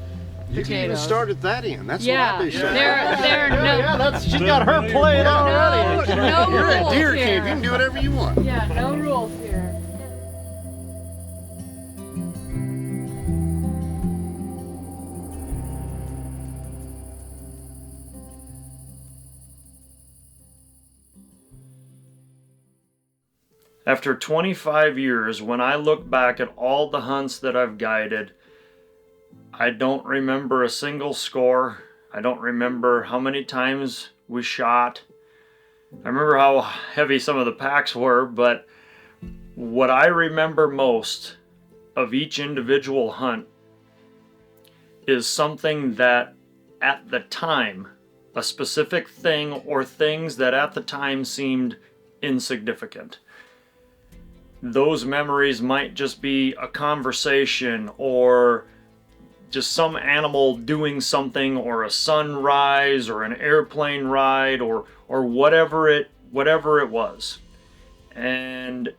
You can even potatoes. start at that end. That's Yeah, what I'd be saying. they're no, Yeah, that's, she's got her plate already. no You're at rules deer here. camp. You can do whatever you want. Yeah, no rules here. After 25 years, when I look back at all the hunts that I've guided, I don't remember a single score. I don't remember how many times we shot. I remember how heavy some of the packs were, but what I remember most of each individual hunt is something that at the time, a specific thing or things that at the time seemed insignificant. Those memories might just be a conversation or just some animal doing something, or a sunrise or an airplane ride, or whatever it was. And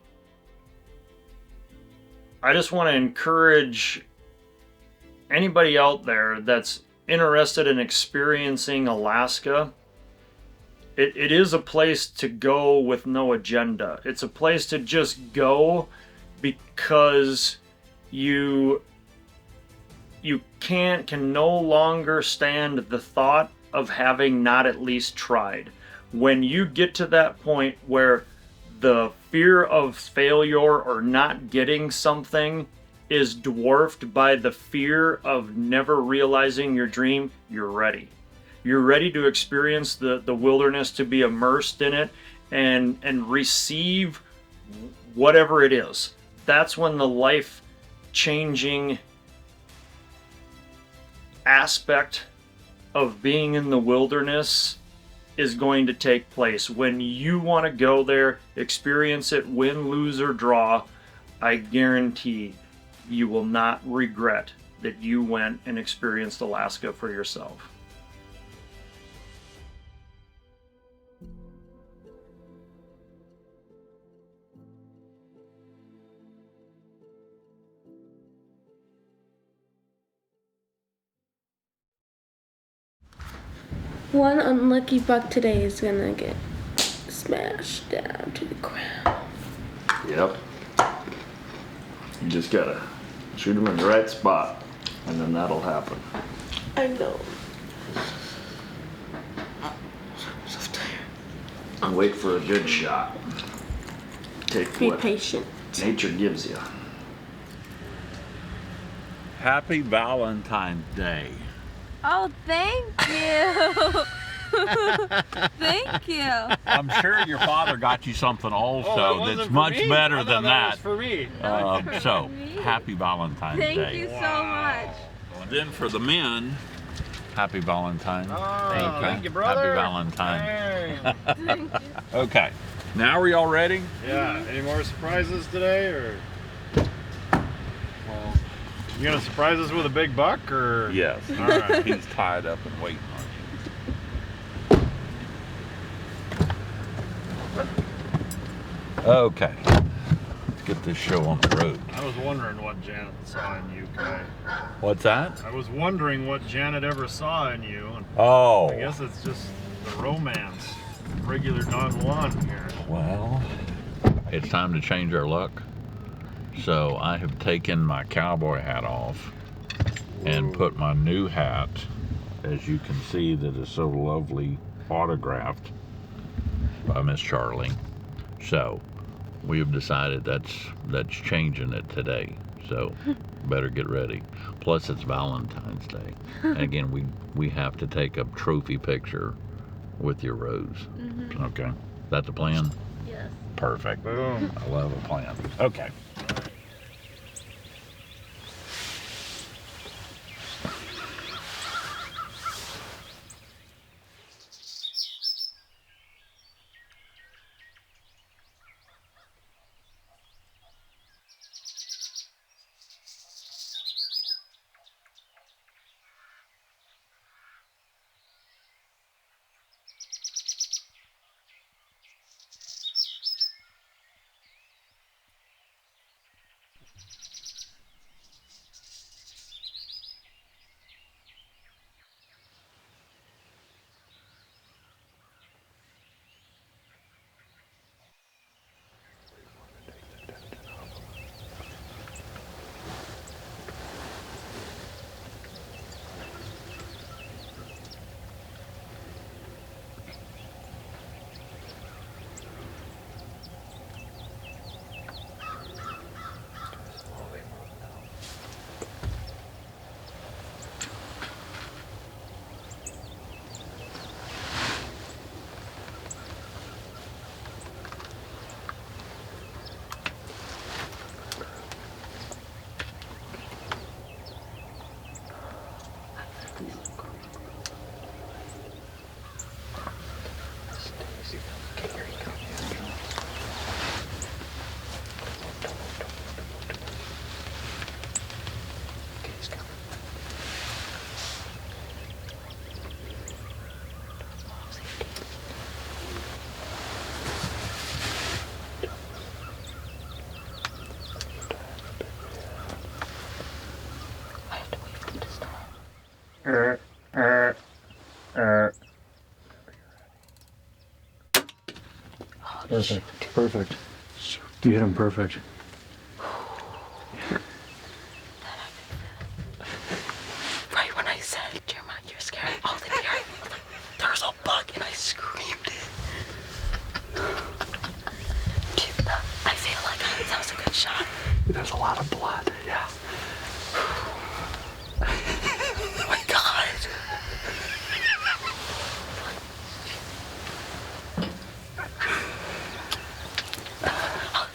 I just want to encourage anybody out there that's interested in experiencing Alaska. It is a place to go with no agenda. It's a place to just go because you can no longer stand the thought of having not at least tried. When you get to that point where the fear of failure or not getting something is dwarfed by the fear of never realizing your dream, you're ready. You're ready to experience the wilderness, to be immersed in it and receive whatever it is. That's when the life-changing aspect of being in the wilderness is going to take place. When you want to go there, experience it, win, lose, or draw, I guarantee you will not regret that you went and experienced Alaska for yourself. One unlucky buck today is gonna get smashed down to the ground. Yep. You just gotta shoot them in the right spot, and then that'll happen. I know. And wait for a good shot. Take Be what patient. nature gives you. Happy Valentine's Day. Oh, thank you. Thank you. I'm sure your father got you something also that's much better than that. For me. So, happy Valentine's Day. Thank you so much. And then for the men, happy Valentine's. Oh, thank you, brother. Happy Valentine's. Hey. Okay, now are y'all ready? Yeah. Any more surprises today, or? Well, You gonna surprise us with a big buck, or? yes. All right. He's tied up and waiting on you. Okay, let's get this show on the road. I was wondering what Janet saw in you, Kai. What's that? I was wondering what Janet ever saw in you, and Oh, I guess it's just the romance, regular Don Juan here. well, it's time to change our luck. So I have taken my cowboy hat off and put my new hat, as you can see, that is so lovely, autographed by Miss Charlie. So we have decided that's changing it today. So better get ready. Plus it's Valentine's Day. And again, we have to take a trophy picture with your rose. Mm-hmm. Okay, that's the plan? Yes. Perfect. Boom. I love a plan. Okay. Perfect. Perfect. You hit him perfect. Right when I said, Jeremiah, you're scared all the deer, I was like, there's a bug, and I screamed it. Dude, I feel like that was a good shot. There's a lot of blood, yeah. Oh my God.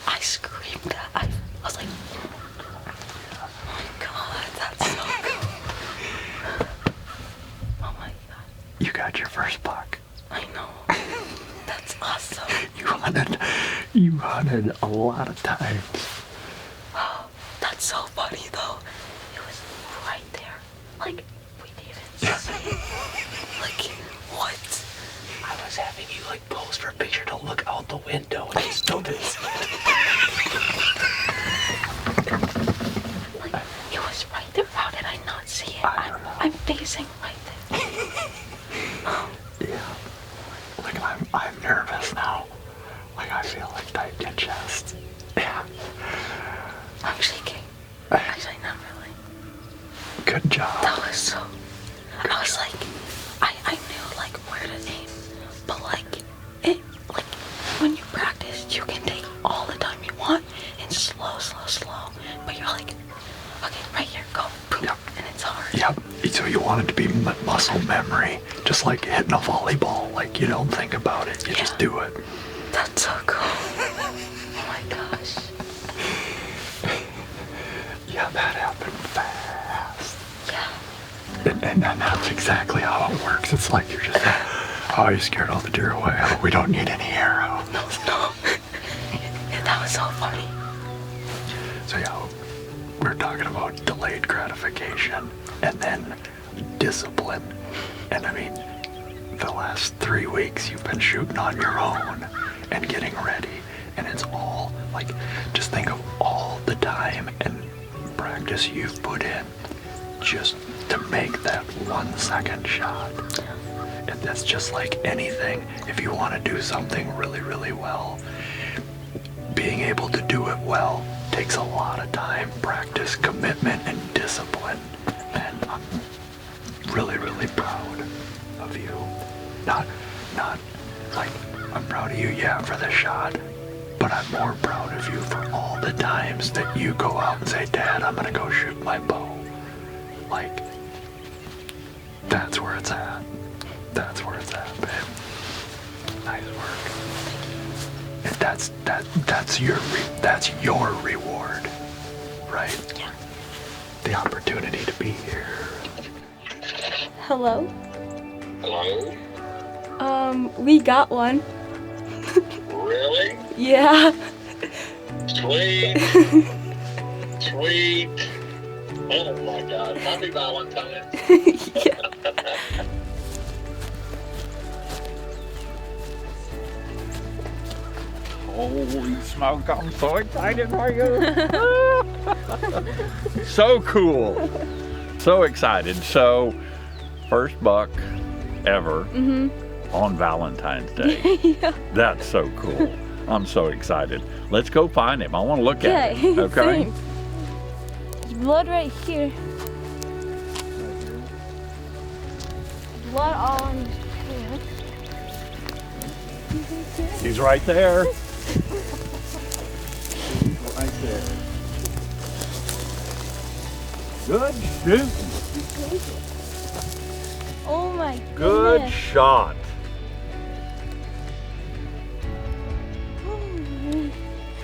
I screamed that. I was like, oh my God, that's so cool. Oh my God. You got your first buck. I know. That's awesome. You hunted a lot of times. Oh, that's so funny though. It was right there. Like, we didn't even see it. Like, what? I was having you like pose for a picture to look out the window and you still didn't see it. Like, it was right there. How did I not see it? I don't know. I'm facing right there. Yeah. Like I'm nervous now. Like I feel like tight in chest. Yeah. I'm shaking. Actually, not really. Good job. That was so. I was like, I knew like where to aim, but like it, like when you practice, you can take all the time you want and slow. But you're like, okay, right here, go, boom, Yep. and it's hard. Yep. So you want it to be muscle memory, just like hitting a volleyball. Like you don't think about it, you just do it. That's so cool. Oh my gosh. Yeah, that happened fast. Yeah. And that's exactly how it works. It's like you're just, oh, you scared all the deer away. Oh, we don't need any arrow. No. That was so funny. So yeah, we're talking about delayed gratification and then discipline. And I mean, the last 3 weeks you've been shooting on your own and getting ready. And it's all, like, just think of all the time and practice you've put in just to make that 1 second shot. And that's just like anything. If you want to do something really, really well, being able to do it well takes a lot of time, practice, commitment, and discipline. And I'm really, really proud of you. Not like, I'm proud of you, yeah, for the shot, but I'm more proud of you for all the times that you go out and say, Dad, I'm gonna go shoot my bow. Like, that's where it's at. That's where it's at, babe. Nice work. And that's your reward, right? Yeah. The opportunity to be here. Hello? Hello? We got one. Really? Yeah. Sweet. Sweet. Oh my God. Happy Valentine's. Yeah. Holy smoke, I'm so excited for you. So cool. So excited. So, first buck ever on Valentine's Day. Yeah. That's so cool. I'm so excited. Let's go find him. I want to look at him. Okay. Same. There's blood right here. Blood all on his pants. He's right there. Right there. Good shoot. Oh my Good goodness. shot.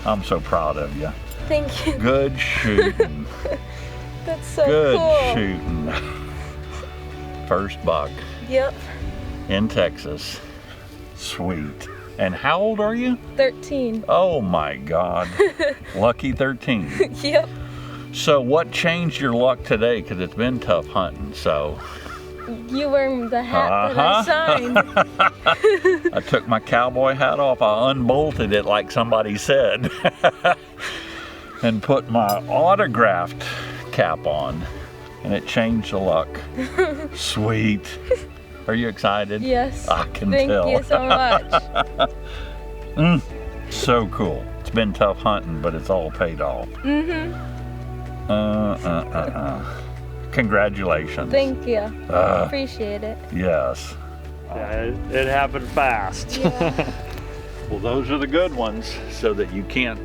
I'm so proud of you. Thank you. Good shooting. That's so Good cool. shooting. First buck Yep. in Texas. Sweet. And how old are you? 13. Oh my God. Lucky 13. Yep. So what changed your luck today? Because it's been tough hunting, so. You wearing the hat that I signed. I took my cowboy hat off, I unbolted it like somebody said, and put my autographed cap on. and it changed the luck. Sweet. Are you excited? Yes. I can Thank tell. you so much. So cool. It's been tough hunting, but it's all paid off. Congratulations. Thank you. Uh, Appreciate it. Yes. Yeah, it happened fast. Yeah. Well, those are the good ones, so that you can't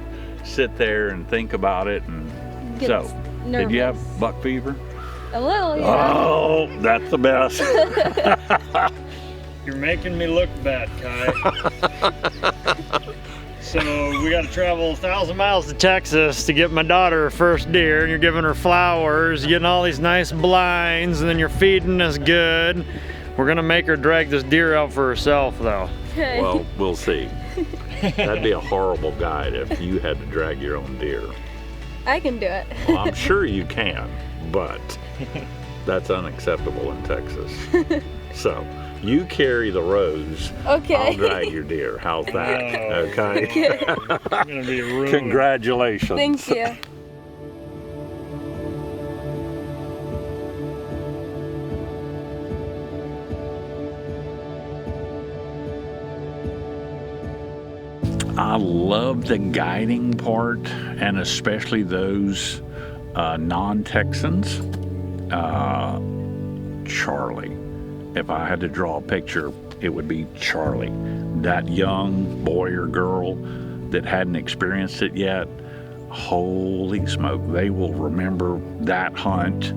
sit there and think about it. And Get so, did you have nervous. buck fever? A little, yeah. Oh, that's the best. You're making me look bad, Kai. So we got to travel 1,000 miles to Texas to get my daughter her first deer, and you're giving her flowers, getting all these nice blinds, and then you're feeding us good. We're gonna make her drag this deer out for herself, though. Okay. Well, we'll see. That'd be a horrible guide if you had to drag your own deer. I can do it. Well, I'm sure you can, but that's unacceptable in Texas. So, you carry the rose. Okay. I'll drag your deer. How's that? Okay. I'm gonna be ruined. Congratulations. Thank you. I love the guiding part, and especially those non-Texans. Charlie. If I had to draw a picture, it would be Charlie. That young boy or girl that hadn't experienced it yet. Holy smoke, they will remember that hunt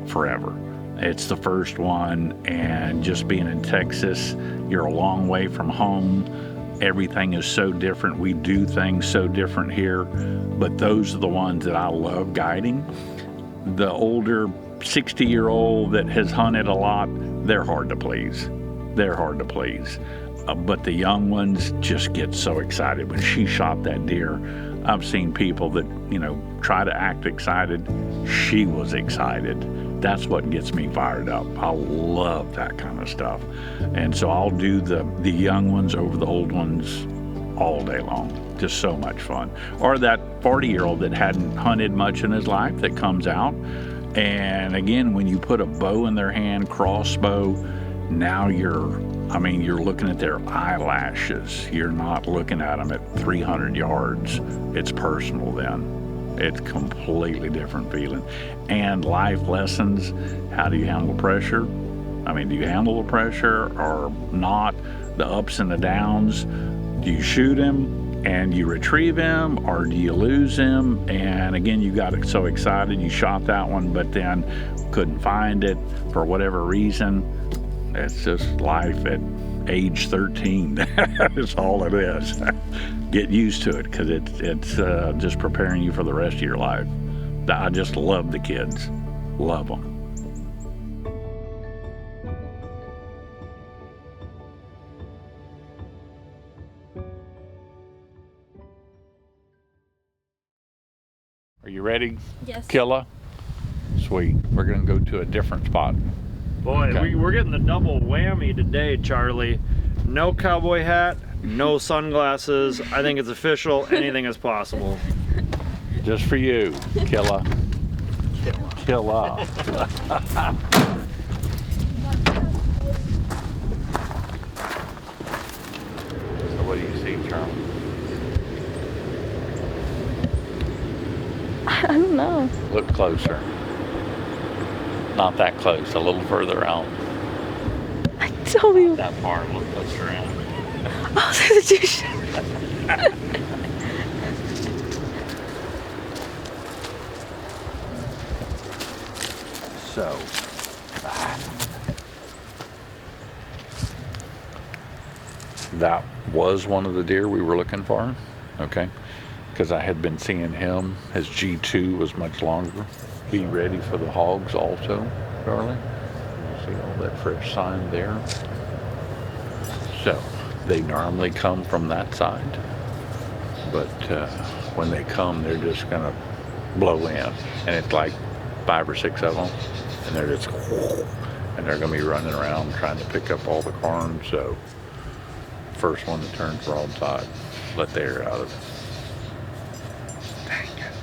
forever. It's the first one, and just being in Texas, you're a long way from home. Everything is so different. We do things so different here, but those are the ones that I love guiding. The older 60-year-old that has hunted a lot, they're hard to please. They're hard to please. But the young ones just get so excited. When she shot that deer, I've seen people that, you know, try to act excited. She was excited. That's what gets me fired up. I love that kind of stuff. And so I'll do the young ones over the old ones all day long. Just so much fun. Or that 40-year-old that hadn't hunted much in his life that comes out. And again, when you put a bow in their hand, crossbow, now you're looking at their eyelashes. You're not looking at them at 300 yards. It's personal then. It's completely different feeling. And life lessons, how do you handle pressure? I mean, do you handle the pressure or not? The ups and the downs. Do you shoot him and you retrieve him, or do you lose him? And again, you got so excited, you shot that one, but then couldn't find it for whatever reason. It's just life at age 13. That's all it is. Get used to it, because it's just preparing you for the rest of your life. I just love the kids. Love them. Are you ready? Yes. Killa? Sweet. We're gonna go to a different spot. Boy, Okay. we're getting the double whammy today, Charlie. No cowboy hat, no sunglasses. I think it's official. Anything is possible. Just for you, Killa. Killa. So what do you see, Charlie? I don't know. Look closer. Not that close, a little further out. I told you. That far, look closer in. Oh, there's a douche. So, that was one of the deer we were looking for, okay? Because I had been seeing him, his G2 was much longer. Be ready for the hogs also, Charlie. You see all that fresh sign there? So, they normally come from that side, but when they come, they're just gonna blow in, and it's like 5 or 6 of them, and they're just, and they're gonna be running around trying to pick up all the corn. So first one that turns broadside, let the air out of it. Dang it.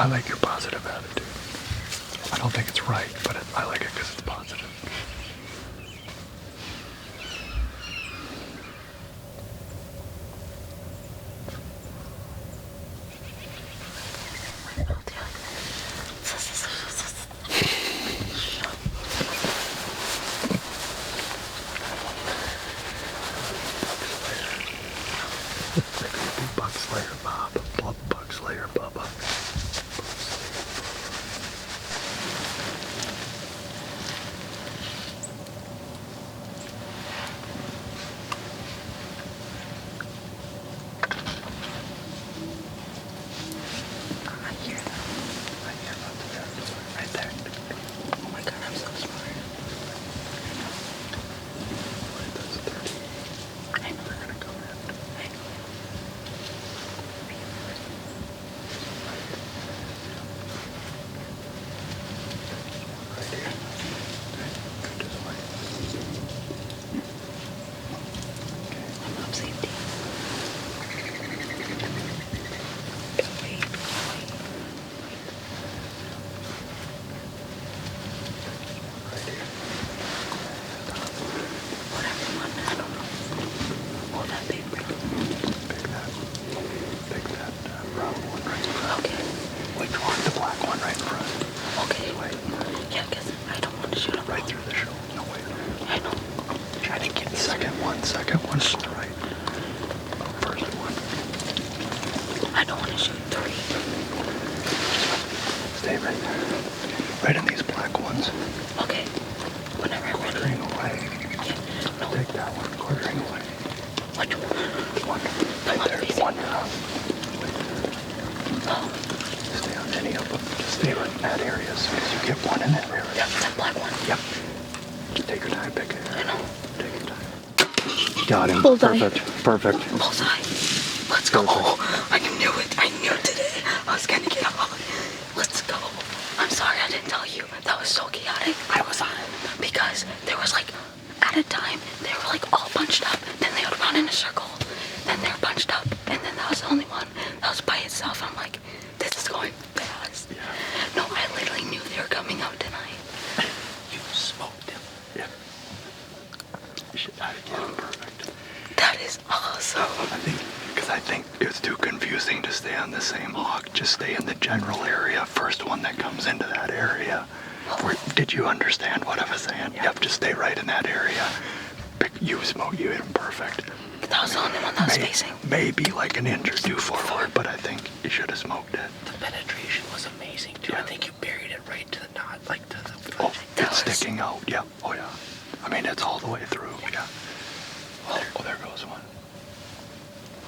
I like your positive attitude. I don't think it's right, but I like it because it's positive. Bug Slayer Bob. Bug Slayer Bubba. Second one to the right. First one. I don't want to shoot 3. Stay right there. Right in these black ones. Okay. Whenever I'm ready. Quartering away. Yeah. No. Take that one. Quartering away. Which one? One. Right there. One down. Oh. Stay on any of them. Just stay right in that area as soon as you get one in that area. Yep, that black one. Yep. Just take your time, pick it. I know. Take your time. Got him. Bullseye. Perfect. Bullseye. Let's go. I knew it. I knew today I was gonna get a hog. Let's go. I'm sorry I didn't tell you. That was so chaotic. I was on it. Because there was like, at a time, they were like all bunched up. Then they would run in a circle. Then they're bunched up. And then that was the only one that was by itself. I'm like, this is going fast. Yeah. No, I literally knew they were coming out tonight. You smoked him. Yeah. You should not get him perfect. That is awesome. I think it's too confusing to stay on the same hog. Just stay in the general area. First one that comes into that area. Did you understand what I was saying? Yep, just stay right in that area. You hit him perfect. That was the only one that was facing. Maybe like an inch or two forward, but I think you should have smoked it. The penetration was amazing too. Yeah. I think you buried it right to the knot, like to the it's sticking out. Yeah. Oh yeah. I mean, it's all the way through. Yeah. Oh, there goes one.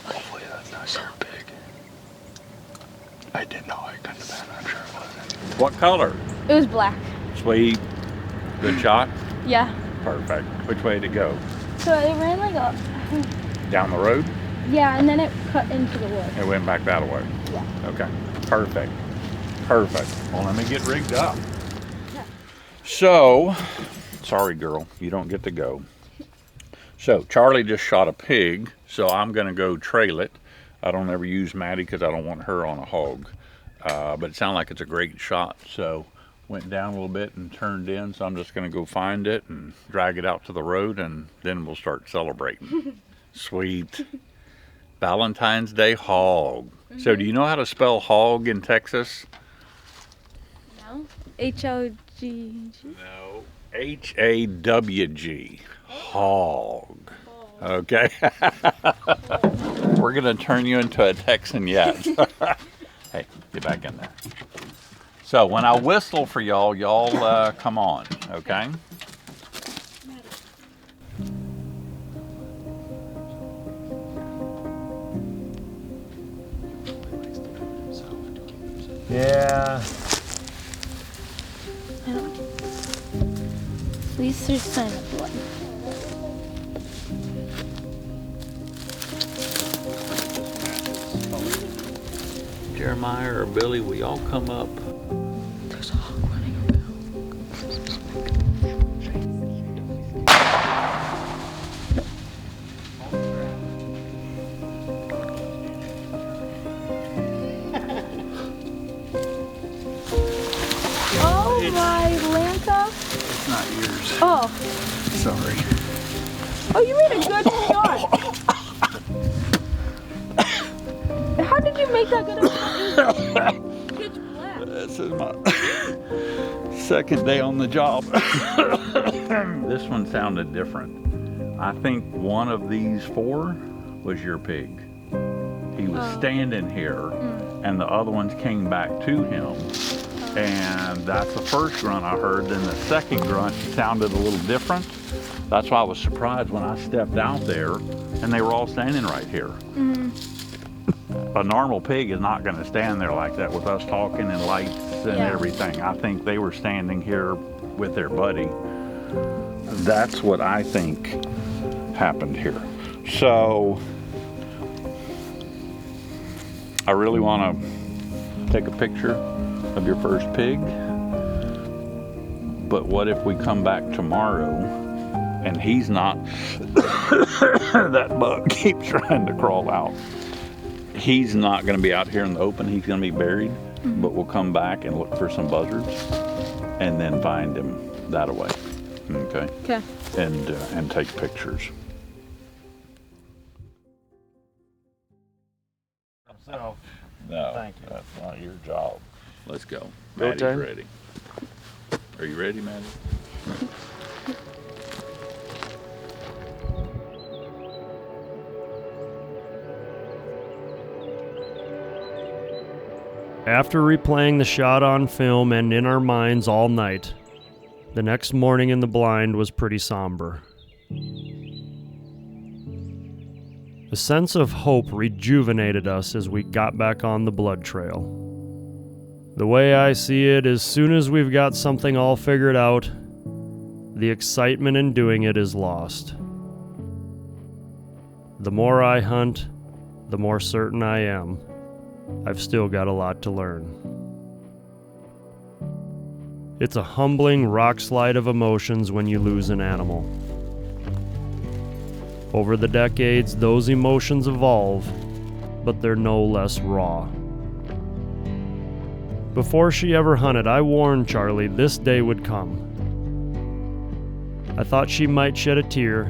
Hopefully that's not so big. I didn't know. I couldn't have been. I'm sure it wasn't. What color? It was black. Sweet. Good shot? Yeah. Perfect. Which way did it go? So it ran like a... Down the road? Yeah, and then it cut into the woods. It went back that way? Yeah. Okay. Perfect. Perfect. Well, let me get rigged up. Yeah. So, sorry girl, you don't get to go. So, Charlie just shot a pig, so I'm going to go trail it. I don't ever use Maddie because I don't want her on a hog. But it sounded like it's a great shot, so went down a little bit and turned in, so I'm just going to go find it and drag it out to the road, and then we'll start celebrating. Sweet. Valentine's Day hog. Mm-hmm. So do you know how to spell hog in Texas? No. H-O-G-G? No. H-A-W-G. Hog. Okay. We're going to turn you into a Texan yet. Hey, get back in there. So when I whistle for y'all, come on, okay? Yeah. At least there's sign of blood. Jeremiah or Billy, will y'all come up? There's a hog running around. Oh. Sorry. Oh, you made a good shot. How did you make that good of a shot? Pitch black. This is my second day on the job. This one sounded different. I think one of these 4 was your pig. He was standing here, and the other ones came back to him. And that's the first grunt I heard. Then the second grunt sounded a little different. That's why I was surprised when I stepped out there, and they were all standing right here. A normal pig is not going to stand there like that with us talking and lights and everything. I think they were standing here with their buddy. That's what I think happened here. So I really want to take a picture of your first pig, but what if we come back tomorrow and he's not, that bug keeps trying to crawl out. He's not going to be out here in the open, he's going to be buried, but we'll come back and look for some buzzards and then find him that way. Okay? Okay. And take pictures. So, No, thank you. That's not your job. Let's go. Go Maddie's time. ready. Are you ready, Maddie? After replaying the shot on film and in our minds all night, the next morning in the blind was pretty somber. A sense of hope rejuvenated us as we got back on the blood trail. The way I see it, as soon as we've got something all figured out, the excitement in doing it is lost. The more I hunt, the more certain I am I've still got a lot to learn. It's a humbling rock slide of emotions when you lose an animal. Over the decades, those emotions evolve, but they're no less raw. Before she ever hunted, I warned Charlie this day would come. I thought she might shed a tear,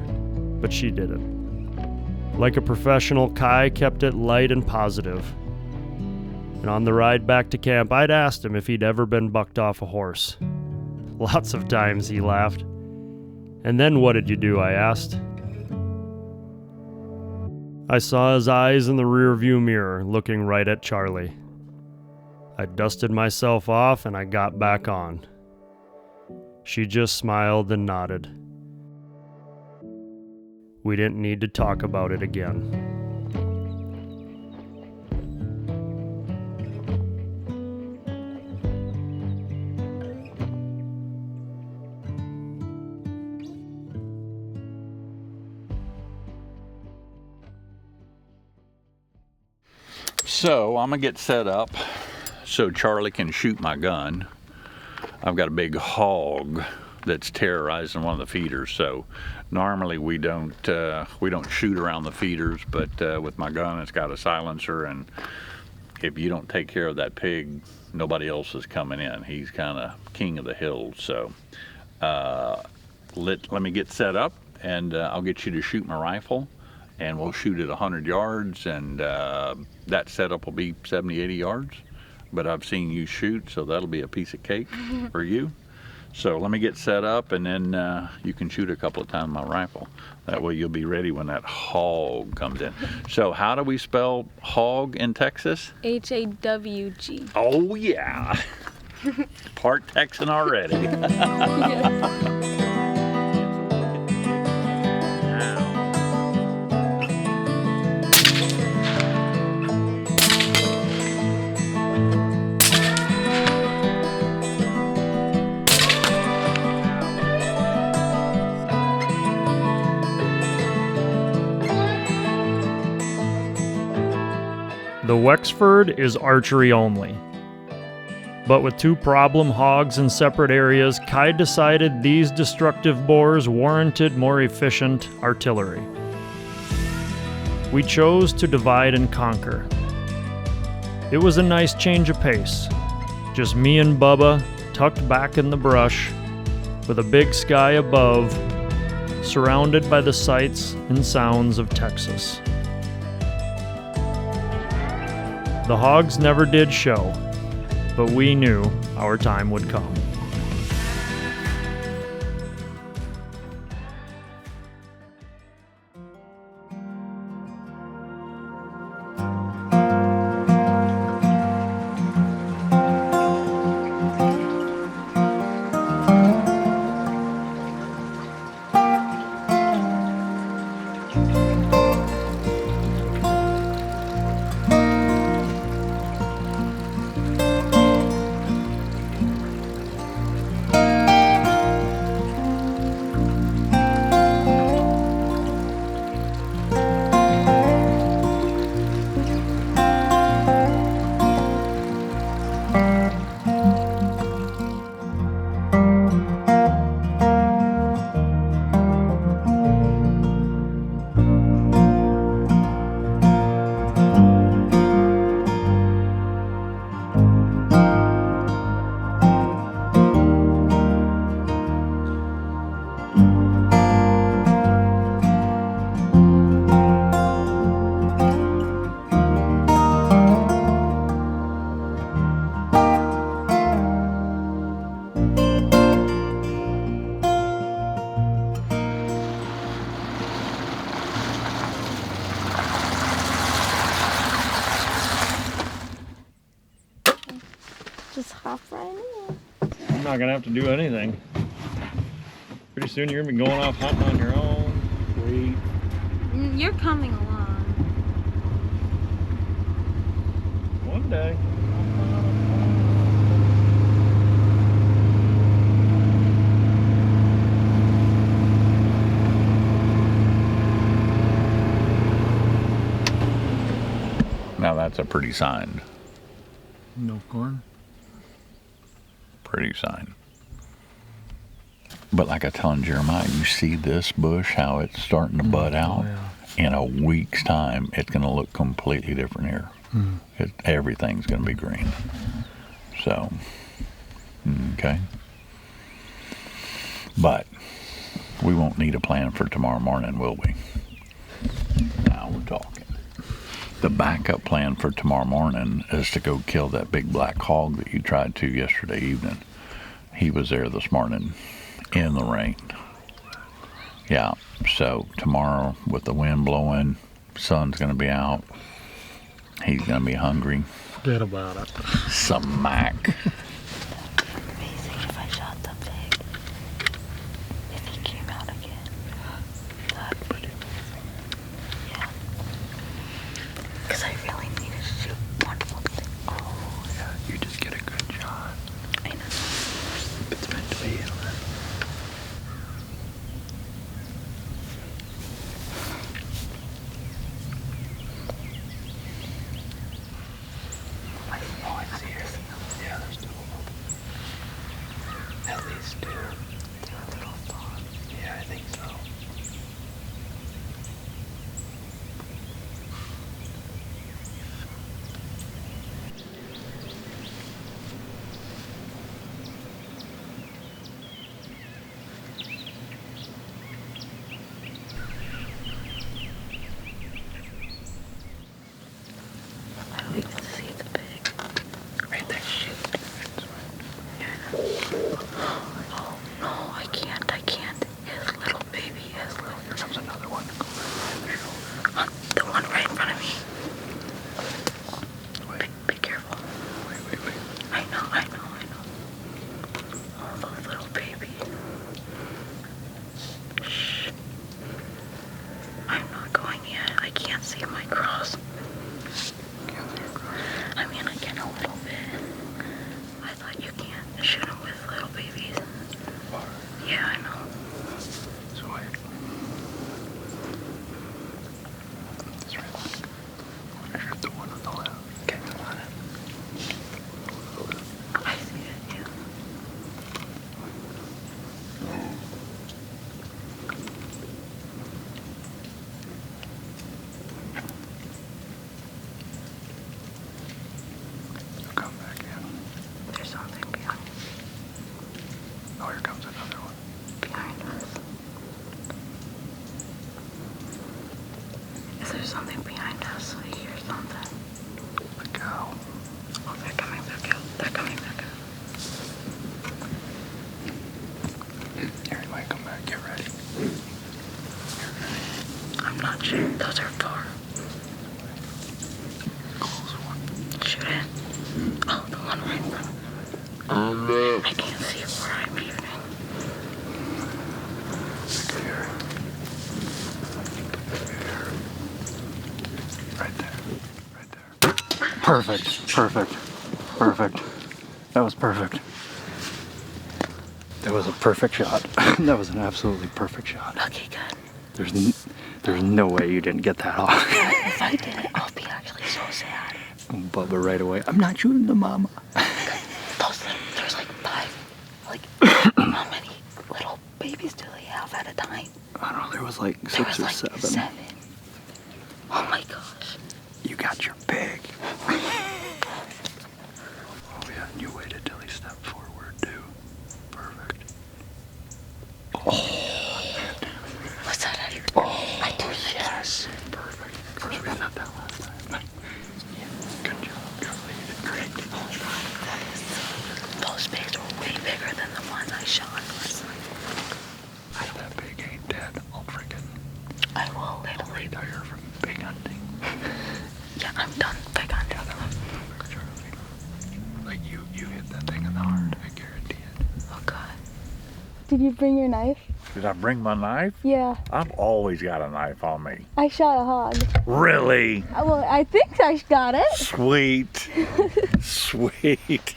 but she didn't. Like a professional, Kai kept it light and positive. And on the ride back to camp, I'd asked him if he'd ever been bucked off a horse. Lots of times, he laughed. And then what did you do, I asked. I saw his eyes in the rearview mirror, looking right at Charlie. I dusted myself off and I got back on. She just smiled and nodded. We didn't need to talk about it again. So I'm gonna get set up so Charlie can shoot my gun. I've got a big hog that's terrorizing one of the feeders, so normally we don't shoot around the feeders, but with my gun it's got a silencer, and if you don't take care of that pig, nobody else is coming in. He's kind of king of the hills. So let me get set up, and I'll get you to shoot my rifle, and we'll shoot at 100 yards, and that setup will be 70, 80 yards. But I've seen you shoot, so that'll be a piece of cake for you. So let me get set up, and then you can shoot a couple of times my rifle. That way you'll be ready when that hog comes in. So how do we spell hog in Texas? H-A-W-G. Oh yeah, part Texan already. The Wexford is archery only. But with two problem hogs in separate areas, Kai decided these destructive boars warranted more efficient artillery. We chose to divide and conquer. It was a nice change of pace. Just me and Bubba, tucked back in the brush, with a big sky above, surrounded by the sights and sounds of Texas. The hogs never did show, but we knew our time would come. Just hop right in. I'm not gonna have to do anything. Pretty soon you're gonna be going off hunting on your own. Sweet. You're coming along. One day. Now that's a pretty sign. No corn. Pretty sign. But like I telling Jeremiah, you see this bush, how it's starting to bud out? Yeah. In a week's time, it's going to look completely different here. Everything's going to be green. So, okay. But we won't need a plan for tomorrow morning, will we? Now we're talking. The backup plan for tomorrow morning is to go kill that big black hog that you tried to yesterday evening. He was there this morning in the rain. Yeah, so tomorrow with the wind blowing, sun's going to be out. He's going to be hungry. Forget about it. Some mac. Amazing if I shot the pig. If he came out again. That'd be amazing. Yeah. Because I really need to shoot one more thing. Oh, yeah, you just get a good shot. I know. If it's meant to be, Oh, I see her. Yeah, there's two. There's something behind us. I hear something. The cow. Oh, they're coming back out. They're coming back out. Here, you might come back. Get ready. I'm not sure. Those are far. Close one. Shoot it. Oh, the one right in front. I can't see where I'm shooting. Here. Right there. Right there. Perfect. Perfect. Perfect. That was perfect. That was a perfect shot. That was an absolutely perfect shot. Okay, good. There's no way you didn't get that off. If I did it, I'll be actually so sad. Bubba right away. I'm not shooting the mama. There's like 5. Like, how many little babies do they have at a time? I don't know. There was like 6 or 7. 7. Oh my gosh. You got your pig. Oh yeah, and you waited till he stepped forward too. Perfect. Oh. What's that? Oh, I do. Yes. Perfect. Of course we said that last time. Yeah. Good job, Carly. You did great. Those pigs were way bigger than the one I shot last night. If that pig ain't dead, I'll freaking. I will literally retire from pig hunting. Yeah, I'm done pig hunting. Like you hit that thing in the heart. I guarantee it. Oh God. Did you bring your knife? Did I bring my knife? Yeah. I've always got a knife on me. I shot a hog. Really? Well, I think I got it. Sweet. Sweet.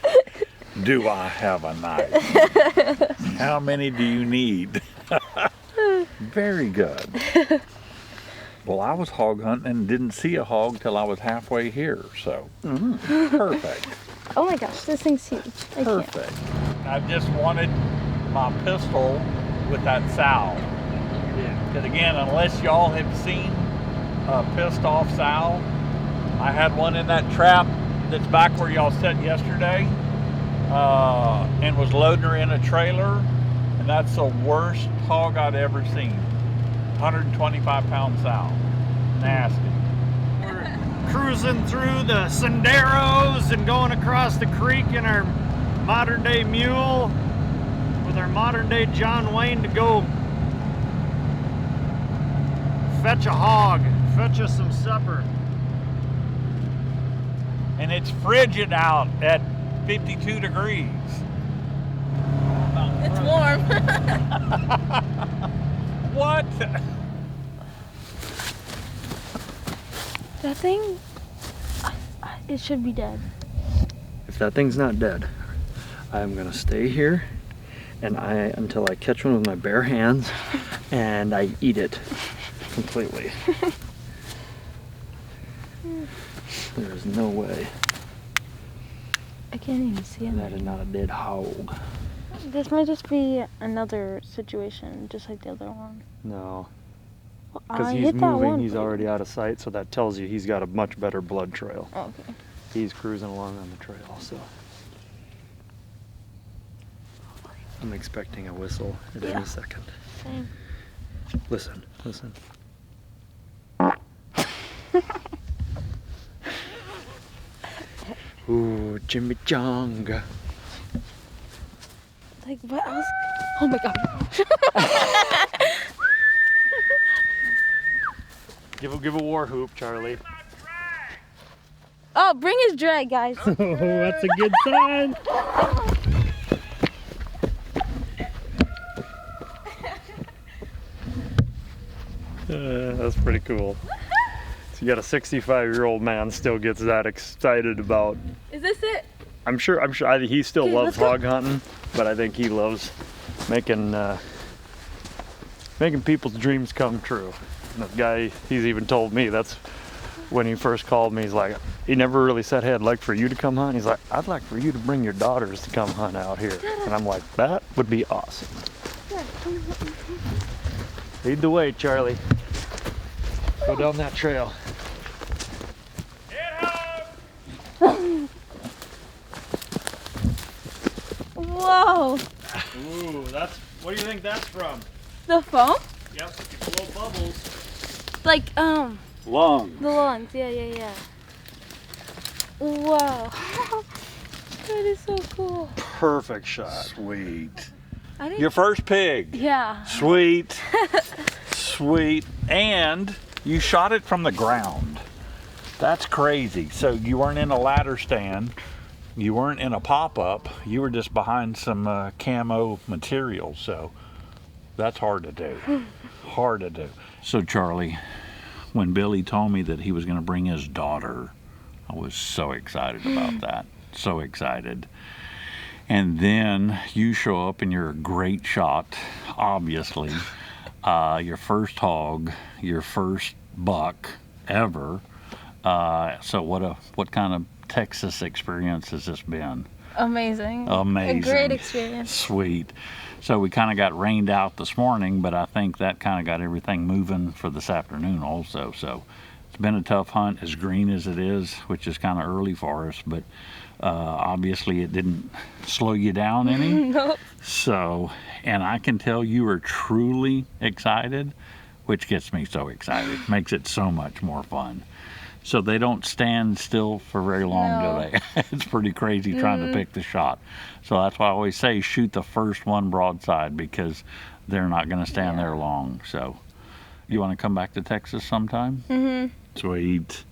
Do I have a knife? How many do you need? Very good. Well, I was hog hunting and didn't see a hog till I was halfway here, so perfect. Oh my gosh, this thing's huge. I can't. Perfect. I just wanted my pistol with that sow. Because again, unless y'all have seen a pissed off sow, I had one in that trap that's back where y'all sat yesterday, and was loading her in a trailer, and that's the worst hog I'd ever seen. 125-pound sow. Nasty. We're cruising through the senderos and going across the creek in our modern day mule with our modern day John Wayne to go fetch a hog, fetch us some supper. And it's frigid out at 52 degrees. It's warm. What? That thing, it should be dead. If that thing's not dead, I'm gonna stay here and until I catch one with my bare hands and I eat it completely. There's no way. I can't even see it. That is not a dead hog. This might just be another situation, just like the other one. No. Well, Because I he's hit that moving, one. he's already out of sight, so that tells you he's got a much better blood trail. Oh, okay. He's cruising along on the trail, so. I'm expecting a whistle at any second. Same. Listen, listen. Ooh, chimichanga. Like, what else? Oh my God. Give a war whoop, Charlie. Oh, bring his drag, guys. Oh, that's a good sign. That's pretty cool. So you got a 65-year-old man still gets that excited about. Is this it? I'm sure he still Okay, loves let's go. hog hunting, but I think he loves making people's dreams come true. And the guy, he's even told me that's when he first called me. He's like, he never really said, "Hey, I'd like for you to come hunt." He's like, "I'd like for you to bring your daughters to come hunt out here." And I'm like, that would be awesome. Lead the way, Charlie. Go down that trail. Whoa. Ooh, what do you think that's from? The foam? Yep, blow bubbles. Like, Lungs. The lungs, yeah. Wow. That is so cool. Perfect shot. Sweet. I think, Your first pig. yeah. Sweet. Sweet. And you shot it from the ground. That's crazy. So you weren't in a ladder stand. You weren't in a pop-up. You were just behind some camo material. So that's hard to do. Hard to do. So Charlie, when Billy told me that he was going to bring his daughter, I was so excited about that. So excited. And then you show up and you're a great shot, obviously. Your first hog, your first buck ever. So what kind of Texas experience has this been? Amazing. Amazing. A great experience. Sweet. So we kind of got rained out this morning, but I think that kind of got everything moving for this afternoon also. So it's been a tough hunt, as green as it is, which is kind of early for us, but obviously it didn't slow you down any. Nope. So, and I can tell you are truly excited, which gets me so excited. Makes it so much more fun. So they don't stand still for very long, do they? It's pretty crazy trying to pick the shot. So that's why I always say shoot the first one broadside, because they're not going to stand there long. So you want to come back to Texas sometime? Sweet.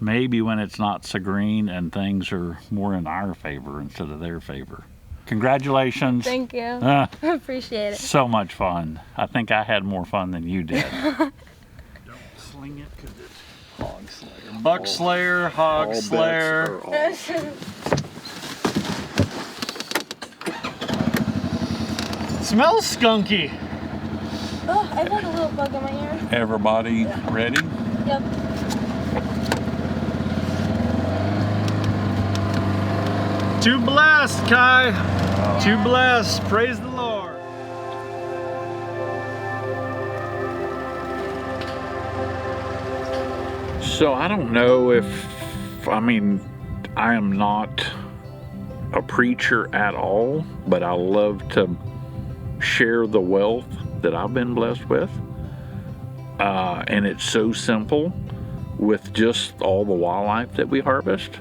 Maybe when it's not so green and things are more in our favor instead of their favor. Congratulations. Thank you. I appreciate it. So much fun. I think I had more fun than you did. Don't sling it because it's hog slayer. Buck slayer, hog slayer. Smells skunky. Oh, I've had a little bug in my ear. Everybody ready? Yep. Too blessed, Kai. Too blessed. Praise the Lord. So I don't know I am not a preacher at all, but I love to share the wealth that I've been blessed with. And it's so simple with just all the wildlife that we harvest.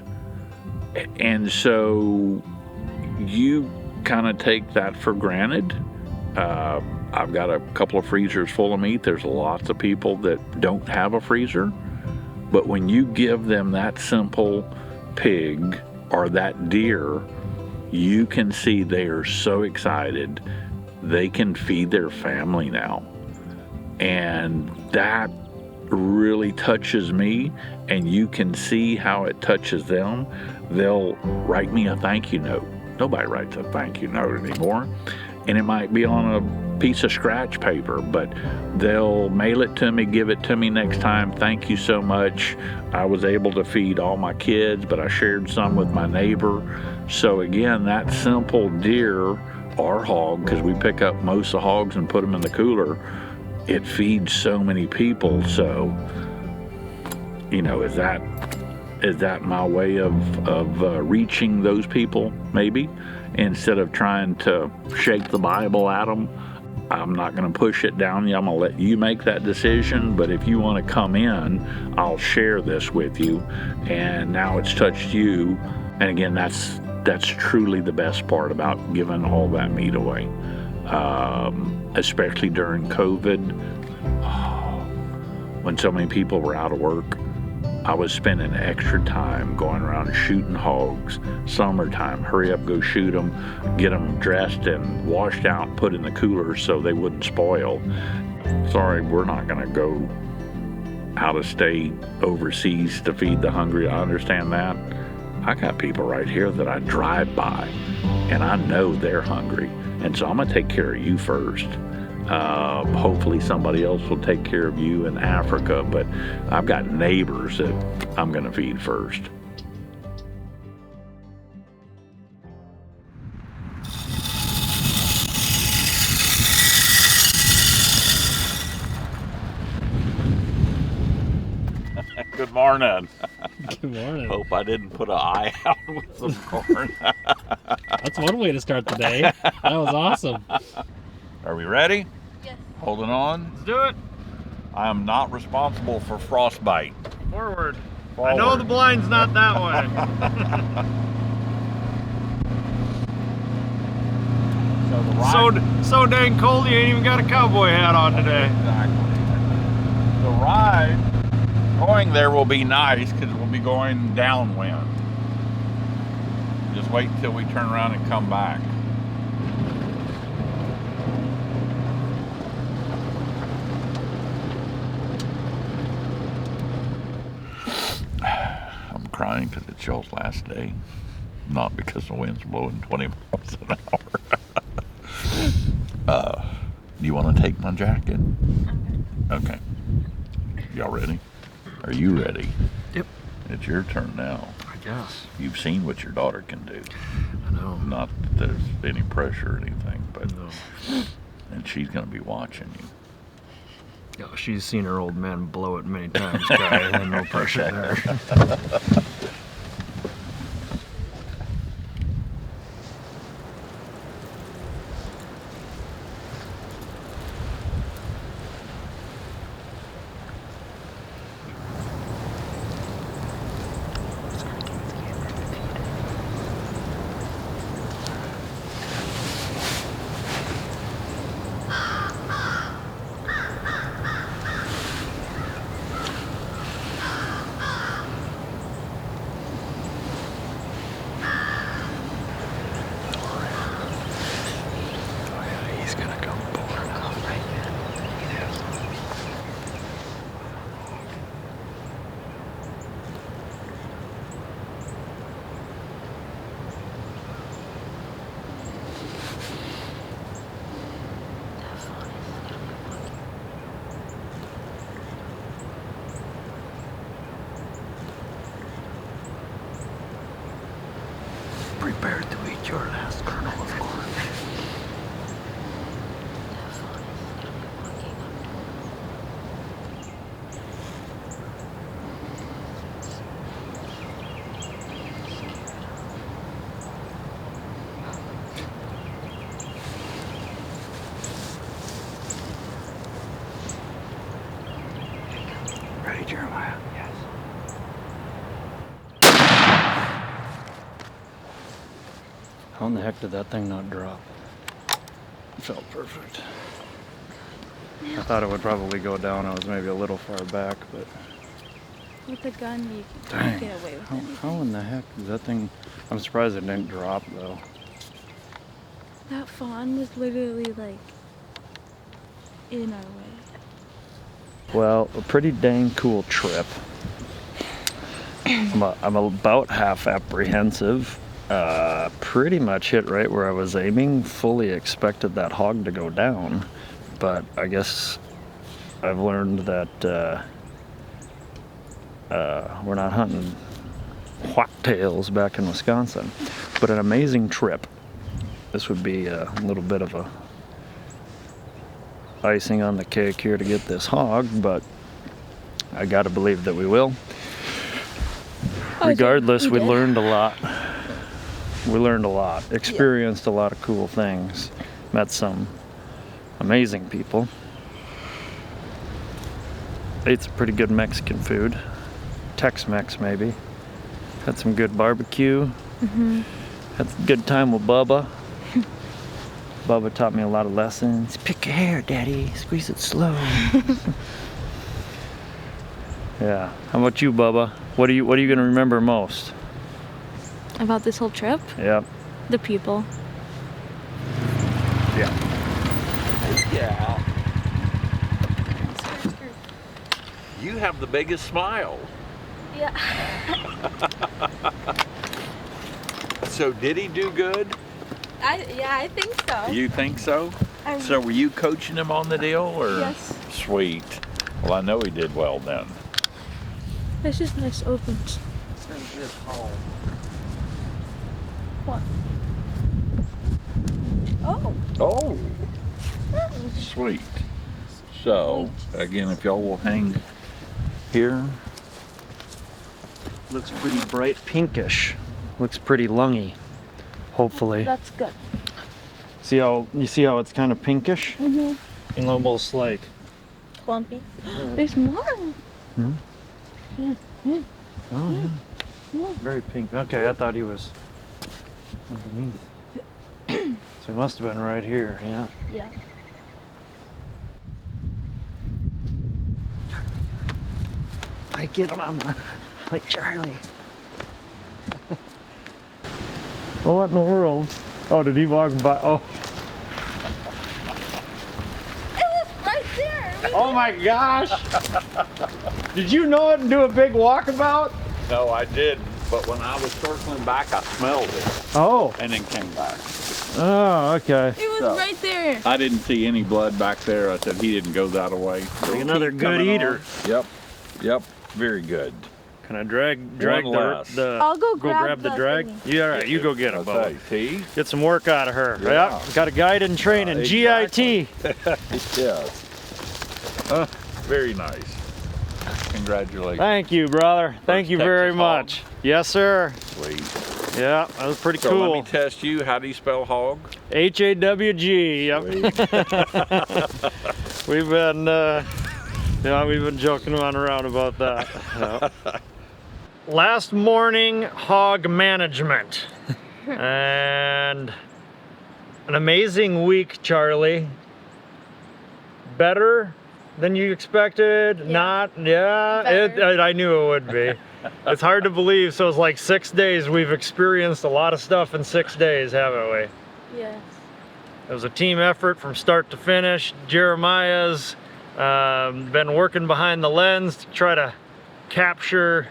And so you kind of take that for granted. I've got a couple of freezers full of meat. There's lots of people that don't have a freezer. But when you give them that simple pig or that deer, you can see they are so excited. They can feed their family now. And that really touches me, and you can see how it touches them. They'll write me a thank you note. Nobody writes a thank you note anymore. And it might be on a piece of scratch paper, but they'll mail it to me, give it to me next time. Thank you so much. I was able to feed all my kids, but I shared some with my neighbor. So again, that simple deer or hog, because we pick up most of the hogs and put them in the cooler, it feeds so many people. So, you know, is that my way of reaching those people, maybe? Instead of trying to shake the Bible at them, I'm not going to push it down you. I'm going to let you make that decision. But if you want to come in, I'll share this with you. And now it's touched you. And again, that's truly the best part about giving all that meat away, especially during COVID, when so many people were out of work. I was spending extra time going around shooting hogs. Summertime, hurry up, go shoot them, get them dressed and washed out, put in the cooler so they wouldn't spoil. Sorry, we're not going to go out of state, overseas to feed the hungry. I understand that. I got people right here that I drive by, and I know they're hungry. And so I'm going to take care of you first. Hopefully somebody else will take care of you in Africa, but I've got neighbors that I'm going to feed first. Good morning. Good morning. Hope I didn't put an eye out with some corn. That's one way to start the day. That was awesome. Are we ready? Yes. Holding on. Let's do it. I am not responsible for frostbite. Forward. I know the blind's not that way. So the ride, so dang cold you ain't even got a cowboy hat on today. Exactly. The ride going there will be nice because we'll be going downwind. Just wait until we turn around and come back. I'm crying because it's y'all's last day, not because the wind's blowing 20 miles an hour. Do you want to take my jacket? Okay. Y'all ready? Are you ready? Yep. It's your turn now. I guess. You've seen what your daughter can do. I know. Not that there's any pressure or anything, but No. and she's gonna be watching you. Yeah, she's seen her old man blow it many times, guy, and no pressure there. Prepare to eat your last kernel of corn. Ready, Jeremiah? Yes. How in the heck did that thing not drop? It felt perfect. I thought it would probably go down. I was maybe a little far back, but With a gun, you can dang. get away with it. How in the heck did that thing... I'm surprised it didn't drop, though. That fawn was literally like in our way. Well, a pretty dang cool trip. I'm about half apprehensive. Pretty much hit right where I was aiming. Fully expected that hog to go down, but I guess I've learned that we're not hunting whitetails back in Wisconsin. But an amazing trip. This would be a little bit of a icing on the cake here to get this hog, but I gotta believe that we will. Regardless, we learned a lot. We learned a lot, experienced a lot of cool things, met some amazing people, ate some pretty good Mexican food, Tex-Mex maybe, had some good barbecue, had a good time with Bubba. Bubba taught me a lot of lessons. Pick your hair, Daddy, squeeze it slow. Yeah, how about you, Bubba? What are you gonna remember most? About this whole trip? Yep. The people. Yeah. Yeah. You have the biggest smile. Yeah. So did he do good? I think so. You think so? So were you coaching him on the deal, or? Yes. Sweet. Well, I know he did well then. It's just nice opens. What? Oh. Oh. Sweet. So, again, if y'all will hang here. Looks pretty bright pinkish. Looks pretty lungy, hopefully. That's good. You see how it's kind of pinkish? Mm-hmm. And almost like clumpy. There's more. Hmm? Yeah. Oh, yeah. Very pink. Okay, I thought he was underneath. So he must have been right here, yeah. Yeah. I get him on the, like Charlie. Oh, what in the world? Oh, did he walk by? Oh. It was right there. Oh my gosh! Did you know it and do a big walkabout? No, I did, but when I was circling back, I smelled it Oh. and then came back. Oh, okay. It was So, right there. I didn't see any blood back there. I said he didn't go that way. Like another Keep good coming eater. on. Yep, yep, very good. Can I drag One less. the I'll go grab the drag? thingy. Yeah, all right, you go get him, Bo. Okay, see? Get some work out of her. Yeah. Yep, got a guide in training, Exactly. GIT. Yes. Very nice. Congratulations. Thank you, brother. Thank you very Texas much. Yes, sir. Sweet. Yeah, that was pretty So cool. let me test you. How do you spell hog? HAWG. Yep. We've been, we've been joking around about that. Yep. Last morning hog management, and an amazing week, Charlie. Better than you expected? Yeah. Not? Yeah, I knew it would be. It's hard to believe. So it's like 6 days. We've experienced a lot of stuff in 6 days, haven't we? Yes. It was a team effort from start to finish. Jeremiah's been working behind the lens to try to capture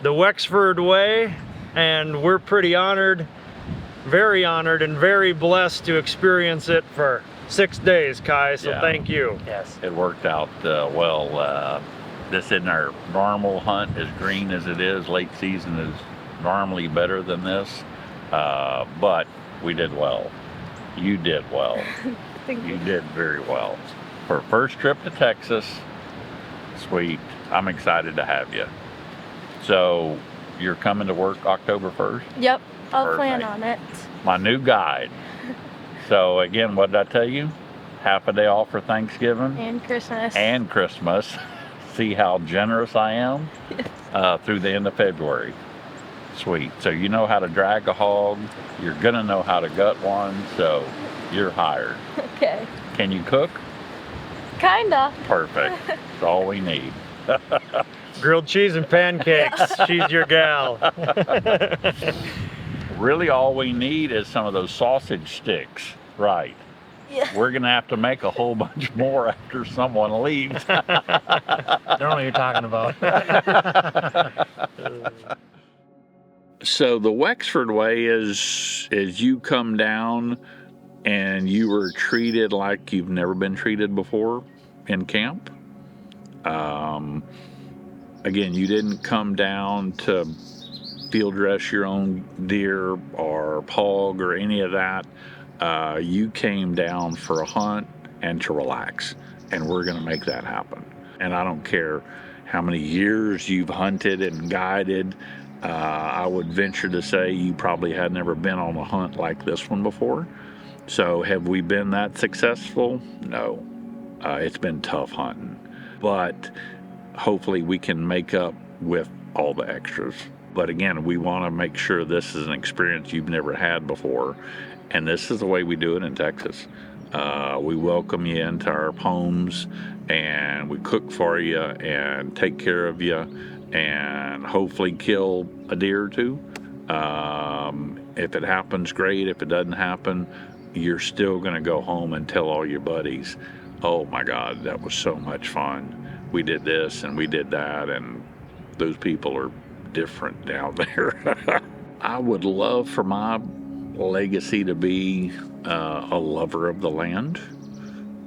the Wexford way, and we're pretty honored, and very blessed to experience it for 6 days, Kai, so Yeah. thank you. Yes. It worked out well. This isn't our normal hunt, as green as it is. Late season is normally better than this, but we did well. You did well. You did very well. For first trip to Texas, sweet. I'm excited to have you. So you're coming to work October 1st? Yep. I'll plan Perfect. on it. My new guide. So again, what did I tell you? Half a day off for Thanksgiving And Christmas. and Christmas. See how generous I am through the end of February. Sweet. So you know how to drag a hog. You're gonna know how to gut one. So you're hired. Okay. Can you cook? Kinda. Perfect. That's all we need. Grilled cheese and pancakes. She's your gal. Really all we need is some of those sausage sticks. Right. Yeah. We're gonna have to make a whole bunch more after someone leaves. Don't know what you're talking about. So the Wexford way is you come down and you were treated like you've never been treated before in camp. Again, you didn't come down to field dress your own deer or hog or any of that. You came down for a hunt and to relax, and we're going to make that happen. And I don't care how many years you've hunted and guided. I would venture to say you probably had never been on a hunt like this one before. So have we been that successful? No. It's been tough hunting, but hopefully we can make up with all the extras. But again, we want to make sure this is an experience you've never had before. And this is the way we do it in Texas. We welcome you into our homes, and we cook for you and take care of you, and hopefully kill a deer or two. If it happens, great. If it doesn't happen, you're still going to go home and tell all your buddies, oh my God, that was so much fun. We did this and we did that, and those people are different down there. I would love for my legacy to be a lover of the land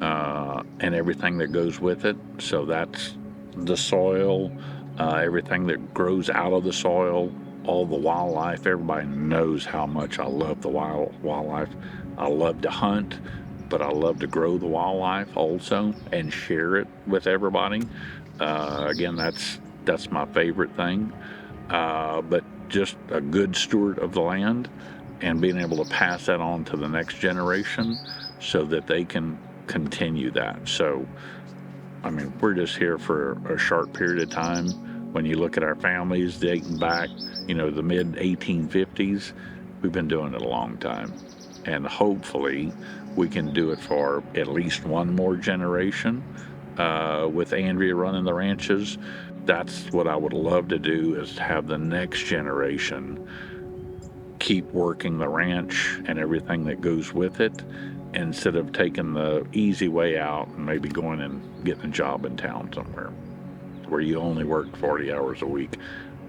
and everything that goes with it. So that's the soil, everything that grows out of the soil, all the wildlife. Everybody knows how much I love the wildlife. I love to hunt, but I love to grow the wildlife also and share it with everybody. Again, that's my favorite thing. But just a good steward of the land and being able to pass that on to the next generation so that they can continue that. So I mean, we're just here for a short period of time. When you look at our families dating back, you know, the mid 1850s, we've been doing it a long time. And hopefully we can do it for at least one more generation. With Andrea running the ranches, that's what I would love to do, is to have the next generation keep working the ranch and everything that goes with it, instead of taking the easy way out and maybe going and getting a job in town somewhere where you only work 40 hours a week.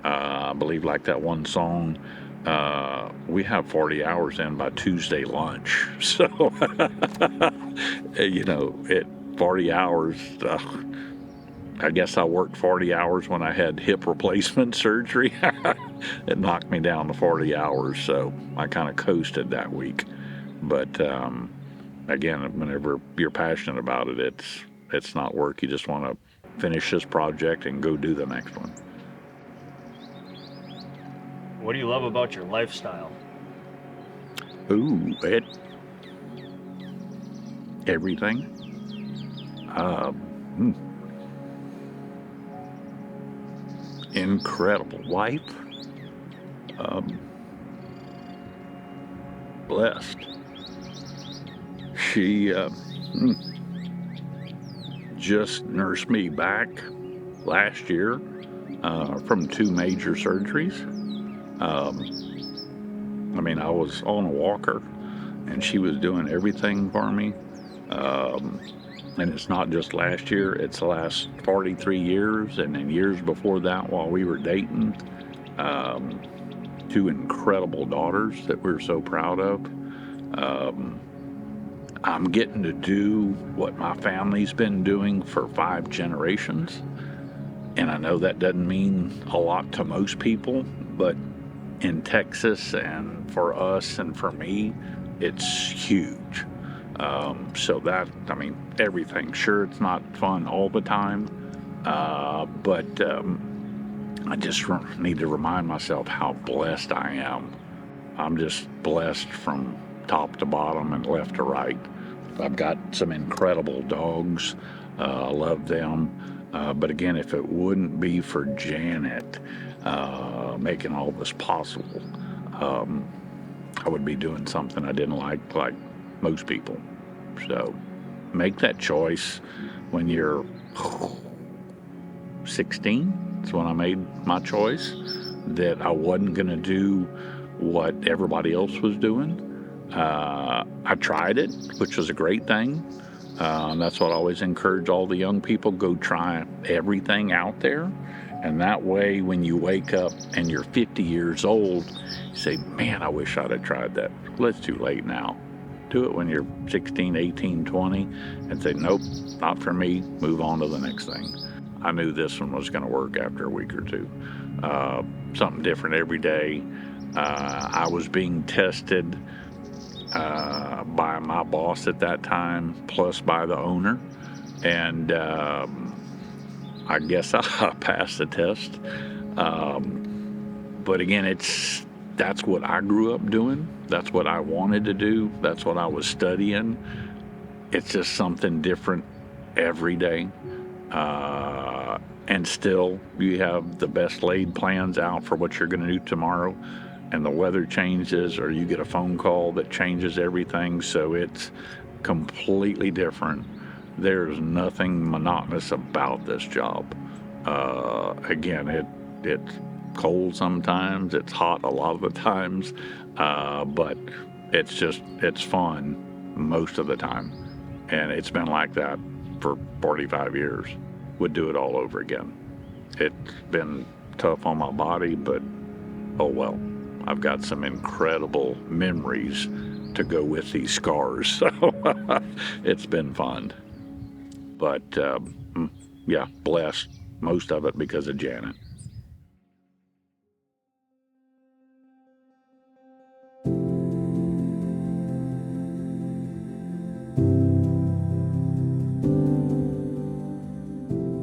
I believe, like that one song, we have 40 hours in by Tuesday lunch. So, you know, 40 hours, I guess I worked 40 hours when I had hip replacement surgery. It knocked me down to 40 hours, so I kind of coasted that week. But again, whenever you're passionate about it, it's not work. You just want to finish this project and go do the next one. What do you love about your lifestyle? Ooh, everything. Incredible wife. Blessed. She just nursed me back last year from 2 major surgeries. I mean, I was on a walker and she was doing everything for me. And it's not just last year, it's the last 43 years, and then years before that while we were dating. 2 incredible daughters that we're so proud of. I'm getting to do what my family's been doing for 5 generations. And I know that doesn't mean a lot to most people, but in Texas and for us and for me, it's huge. So that, I mean, everything. Sure, it's not fun all the time, but I just need to remind myself how blessed I am. I'm just blessed from top to bottom and left to right. I've got some incredible dogs. I love them. But again, if it wouldn't be for Janet making all this possible, I would be doing something I didn't like most people. So make that choice when you're 16. That's when I made my choice that I wasn't going to do what everybody else was doing. I tried it, which was a great thing. That's what I always encourage all the young people, go try everything out there. And that way, when you wake up and you're 50 years old, you say, man, I wish I'd have tried that. Well, it's too late now. Do it when you're 16, 18, 20, and say, nope, not for me, move on to the next thing. I knew this one was going to work after a week or 2. Something different every day. I was being tested by my boss at that time, plus by the owner, and I guess I passed the test. But again, that's what I grew up doing. That's what I wanted to do. That's what I was studying. It's just something different every day. And still, you have the best laid plans out for what you're going to do tomorrow, and the weather changes, or you get a phone call that changes everything. So it's completely different. There's nothing monotonous about this job. Again, it's cold sometimes, it's hot a lot of the times, but it's fun most of the time. And it's been like that for 45 years. Would do it all over again. It's been tough on my body, but oh well. I've got some incredible memories to go with these scars, so it's been fun. But yeah, blessed, most of it because of Janet.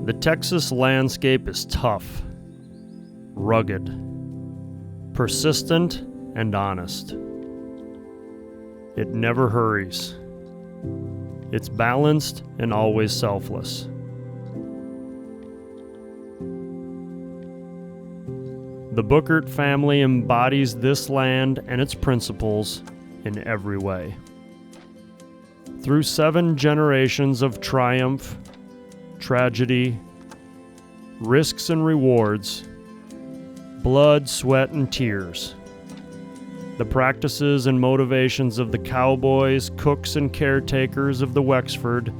The Texas landscape is tough, rugged, persistent, and honest. It never hurries. It's balanced and always selfless. The Bookert family embodies this land and its principles in every way. Through 7 generations of triumph, tragedy, risks and rewards, blood, sweat, and tears, the practices and motivations of the cowboys, cooks, and caretakers of the Wexford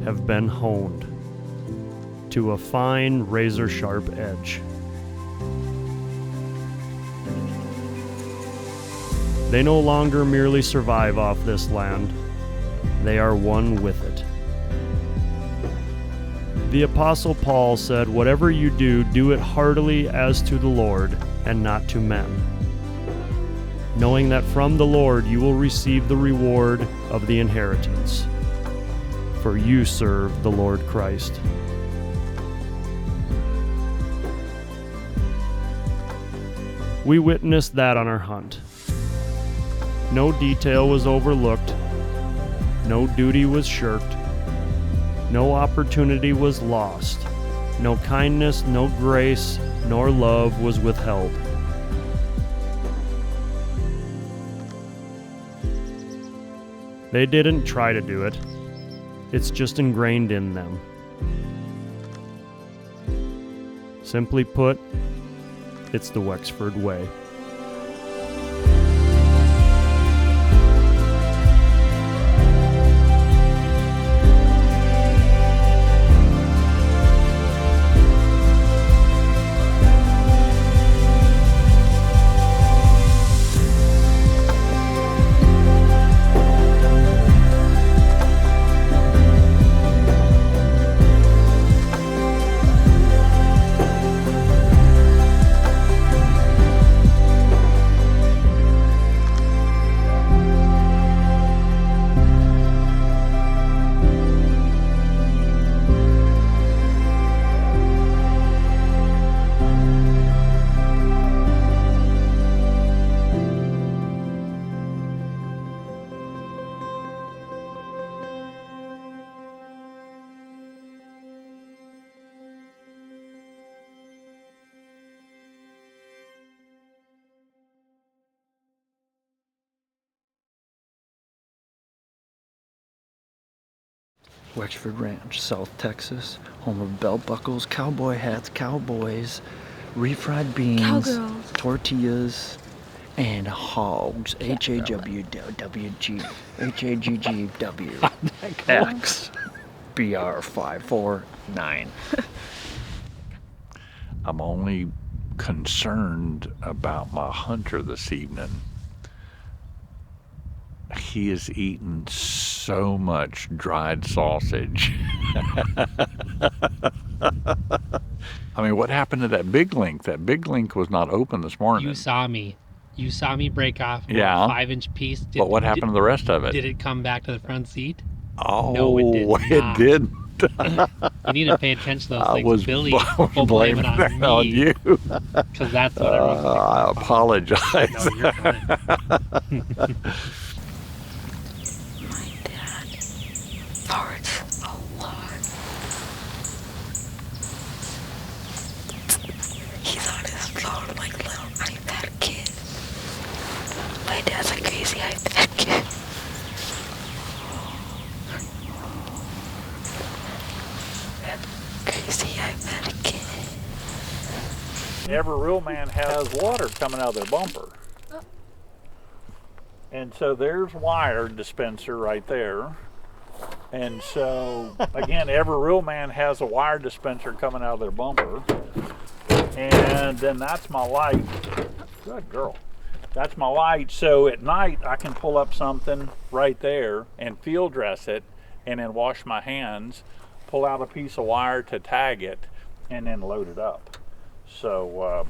have been honed to a fine, razor-sharp edge. They no longer merely survive off this land, they are one with it. The Apostle Paul said, "Whatever you do, do it heartily as to the Lord and not to men, knowing that from the Lord you will receive the reward of the inheritance, for you serve the Lord Christ." We witnessed that on our hunt. No detail was overlooked, no duty was shirked, no opportunity was lost, no kindness, no grace, nor love was withheld. They didn't try to do it. It's just ingrained in them. Simply put, it's the Wexford way. Wexford Ranch, South Texas, home of belt buckles, cowboy hats, cowboys, refried beans, Cowgirls. tortillas, and hogs. H-A-W-W-G, H-A-G-G-W, X, BR549. I'm only concerned about my hunter this evening. He has eaten so much dried sausage. I mean, what happened to that big link? That big link was not open this morning. You saw me. You saw me break off a Yeah. 5-inch piece. But what happened to the rest of it? Did it come back to the front seat? Oh, No, it did not. didn't. You need to pay attention to those I things. was Billy blaming will blame it that on on me. you. Because that's what everyone's I apologize. No, you're fine. My dad farts a lot. He's on his phone like little iPad kid. My dad's a crazy iPad kid. Crazy iPad kid. Every real man has water coming out of their bumper. And so there's wire dispenser right there. And so, again, every real man has a wire dispenser coming out of their bumper. And then that's my light. Good girl. That's my light. So at night, I can pull up something right there and field dress it and then wash my hands, pull out a piece of wire to tag it, and then load it up. So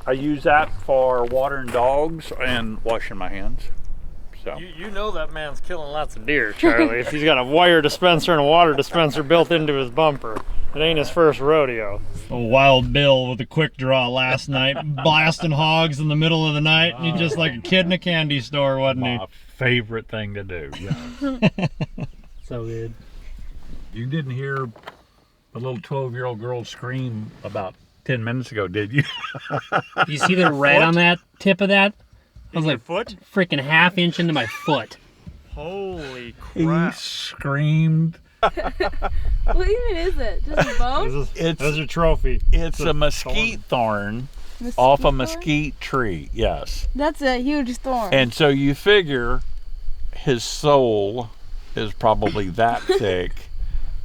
I use that for watering dogs and washing my hands. So You know that man's killing lots of deer, Charlie, if he's got a wire dispenser and a water dispenser built into his bumper. It ain't his first rodeo. A Wild Bill with a quick draw last night, blasting hogs in the middle of the night. He's just like a kid in a candy store, wasn't he? my favorite thing to do. Yeah. So good. You didn't hear a little 12-year-old girl scream about 10 minutes ago, did you? You see the red on that tip of that? I was like, foot? freaking half-inch into my foot. Holy He crap. screamed. What even is it? Just a bone? That's a trophy. It's a mesquite thorn off a mesquite tree, yes. That's a huge thorn. And so you figure his soul is probably that thick,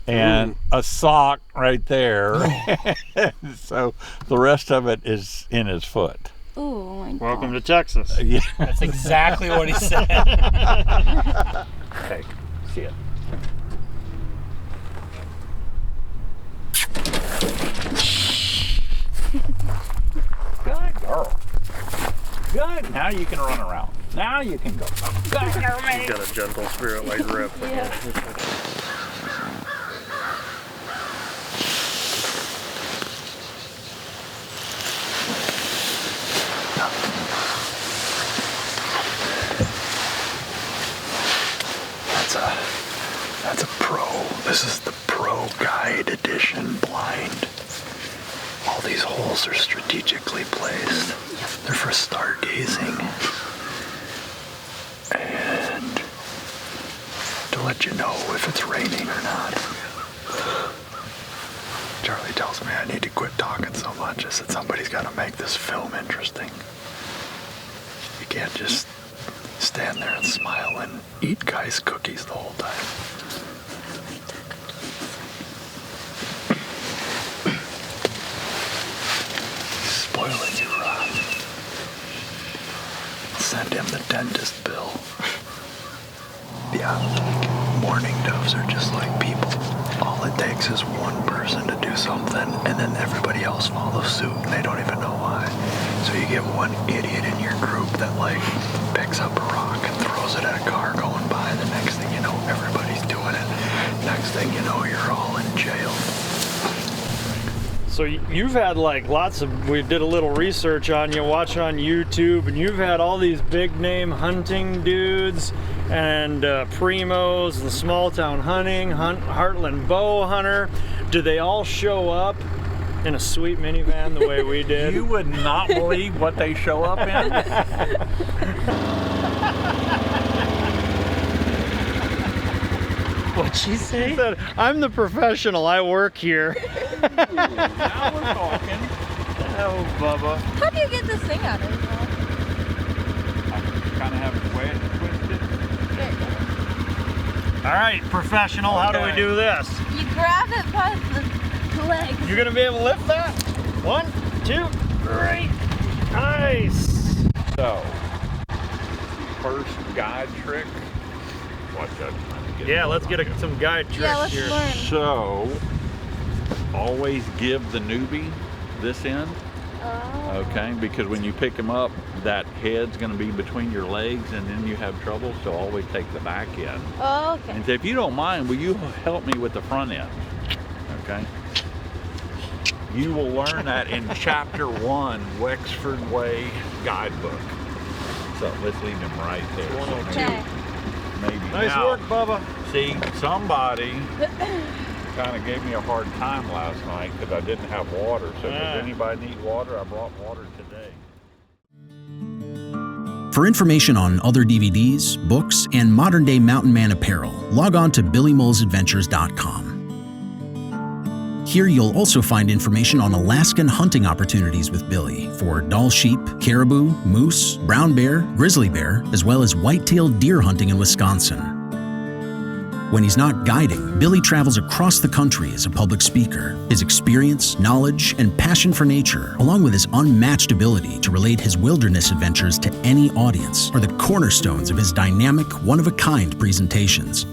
and a sock right there. So the rest of it is in his foot. Oh my god. Welcome to Texas. Yeah. That's exactly what he said. Hey, see it. Good girl. Good. Now you can run around. Now you can go. Good girl, She's got a gentle spirit like Rip. Yeah. That's a pro. This is the pro guide edition blind. All these holes are strategically placed. They're for stargazing. And to let you know if it's raining or not. Charlie tells me I need to quit talking so much. I said somebody's got to make this film interesting. You can't just stand there and smile and eat guys' cookies the whole time. He's spoiling you, Rob. Send him the dentist bill. Yeah, mourning doves are just like people. All it takes is one person to do something, and then everybody else follows suit, and they don't even know why. So you get one idiot in your group that, like, picks up a rock and throws it at a car going by. The next thing you know, everybody's doing it. Next thing you know, you're all in jail. So you've had like lots of, we did a little research on you, watch on YouTube, and you've had all these big name hunting dudes and primos, the small town hunting, Heartland bow hunter. Do they all show up in a sweet minivan the way we did? You would not believe what they show up in. What'd she say? She said, I'm the professional, I work here. Now we're talking. Oh, Bubba. How do you get this thing out of it? Kind of have it wet and twisted. All right, professional, how do we do this? You grab it by the legs. You're gonna be able to lift that? 1, 2, 3. Nice. So, first guide trick. Watch that. Yeah, let's get some guide tricks Yeah, let's here. learn. So, always give the newbie this end. Oh. Okay, because when you pick them up, that head's going to be between your legs, and then you have trouble. So always take the back end. Oh, okay. And say, if you don't mind, will you help me with the front end? Okay. You will learn that in Chapter 1, Wexford Way Guidebook. So let's leave him right there. So Okay. maybe Nice now, work, Bubba. See, somebody kind of gave me a hard time last night because I didn't have water. So does anybody need water? I brought water today. For information on other DVDs, books, and modern-day mountain man apparel, log on to BillyMolesAdventures.com. Here you'll also find information on Alaskan hunting opportunities with Billy for Dall sheep, caribou, moose, brown bear, grizzly bear, as well as whitetail deer hunting in Wisconsin. When he's not guiding, Billy travels across the country as a public speaker. His experience, knowledge, and passion for nature, along with his unmatched ability to relate his wilderness adventures to any audience, are the cornerstones of his dynamic, one-of-a-kind presentations.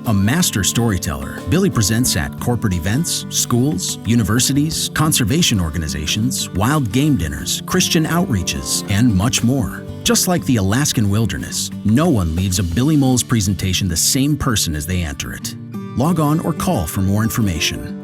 A master storyteller, Billy presents at corporate events, schools, universities, conservation organizations, wild game dinners, Christian outreaches, and much more. Just like the Alaskan wilderness, no one leaves a Billy Moles presentation the same person as they enter it. Log on or call for more information.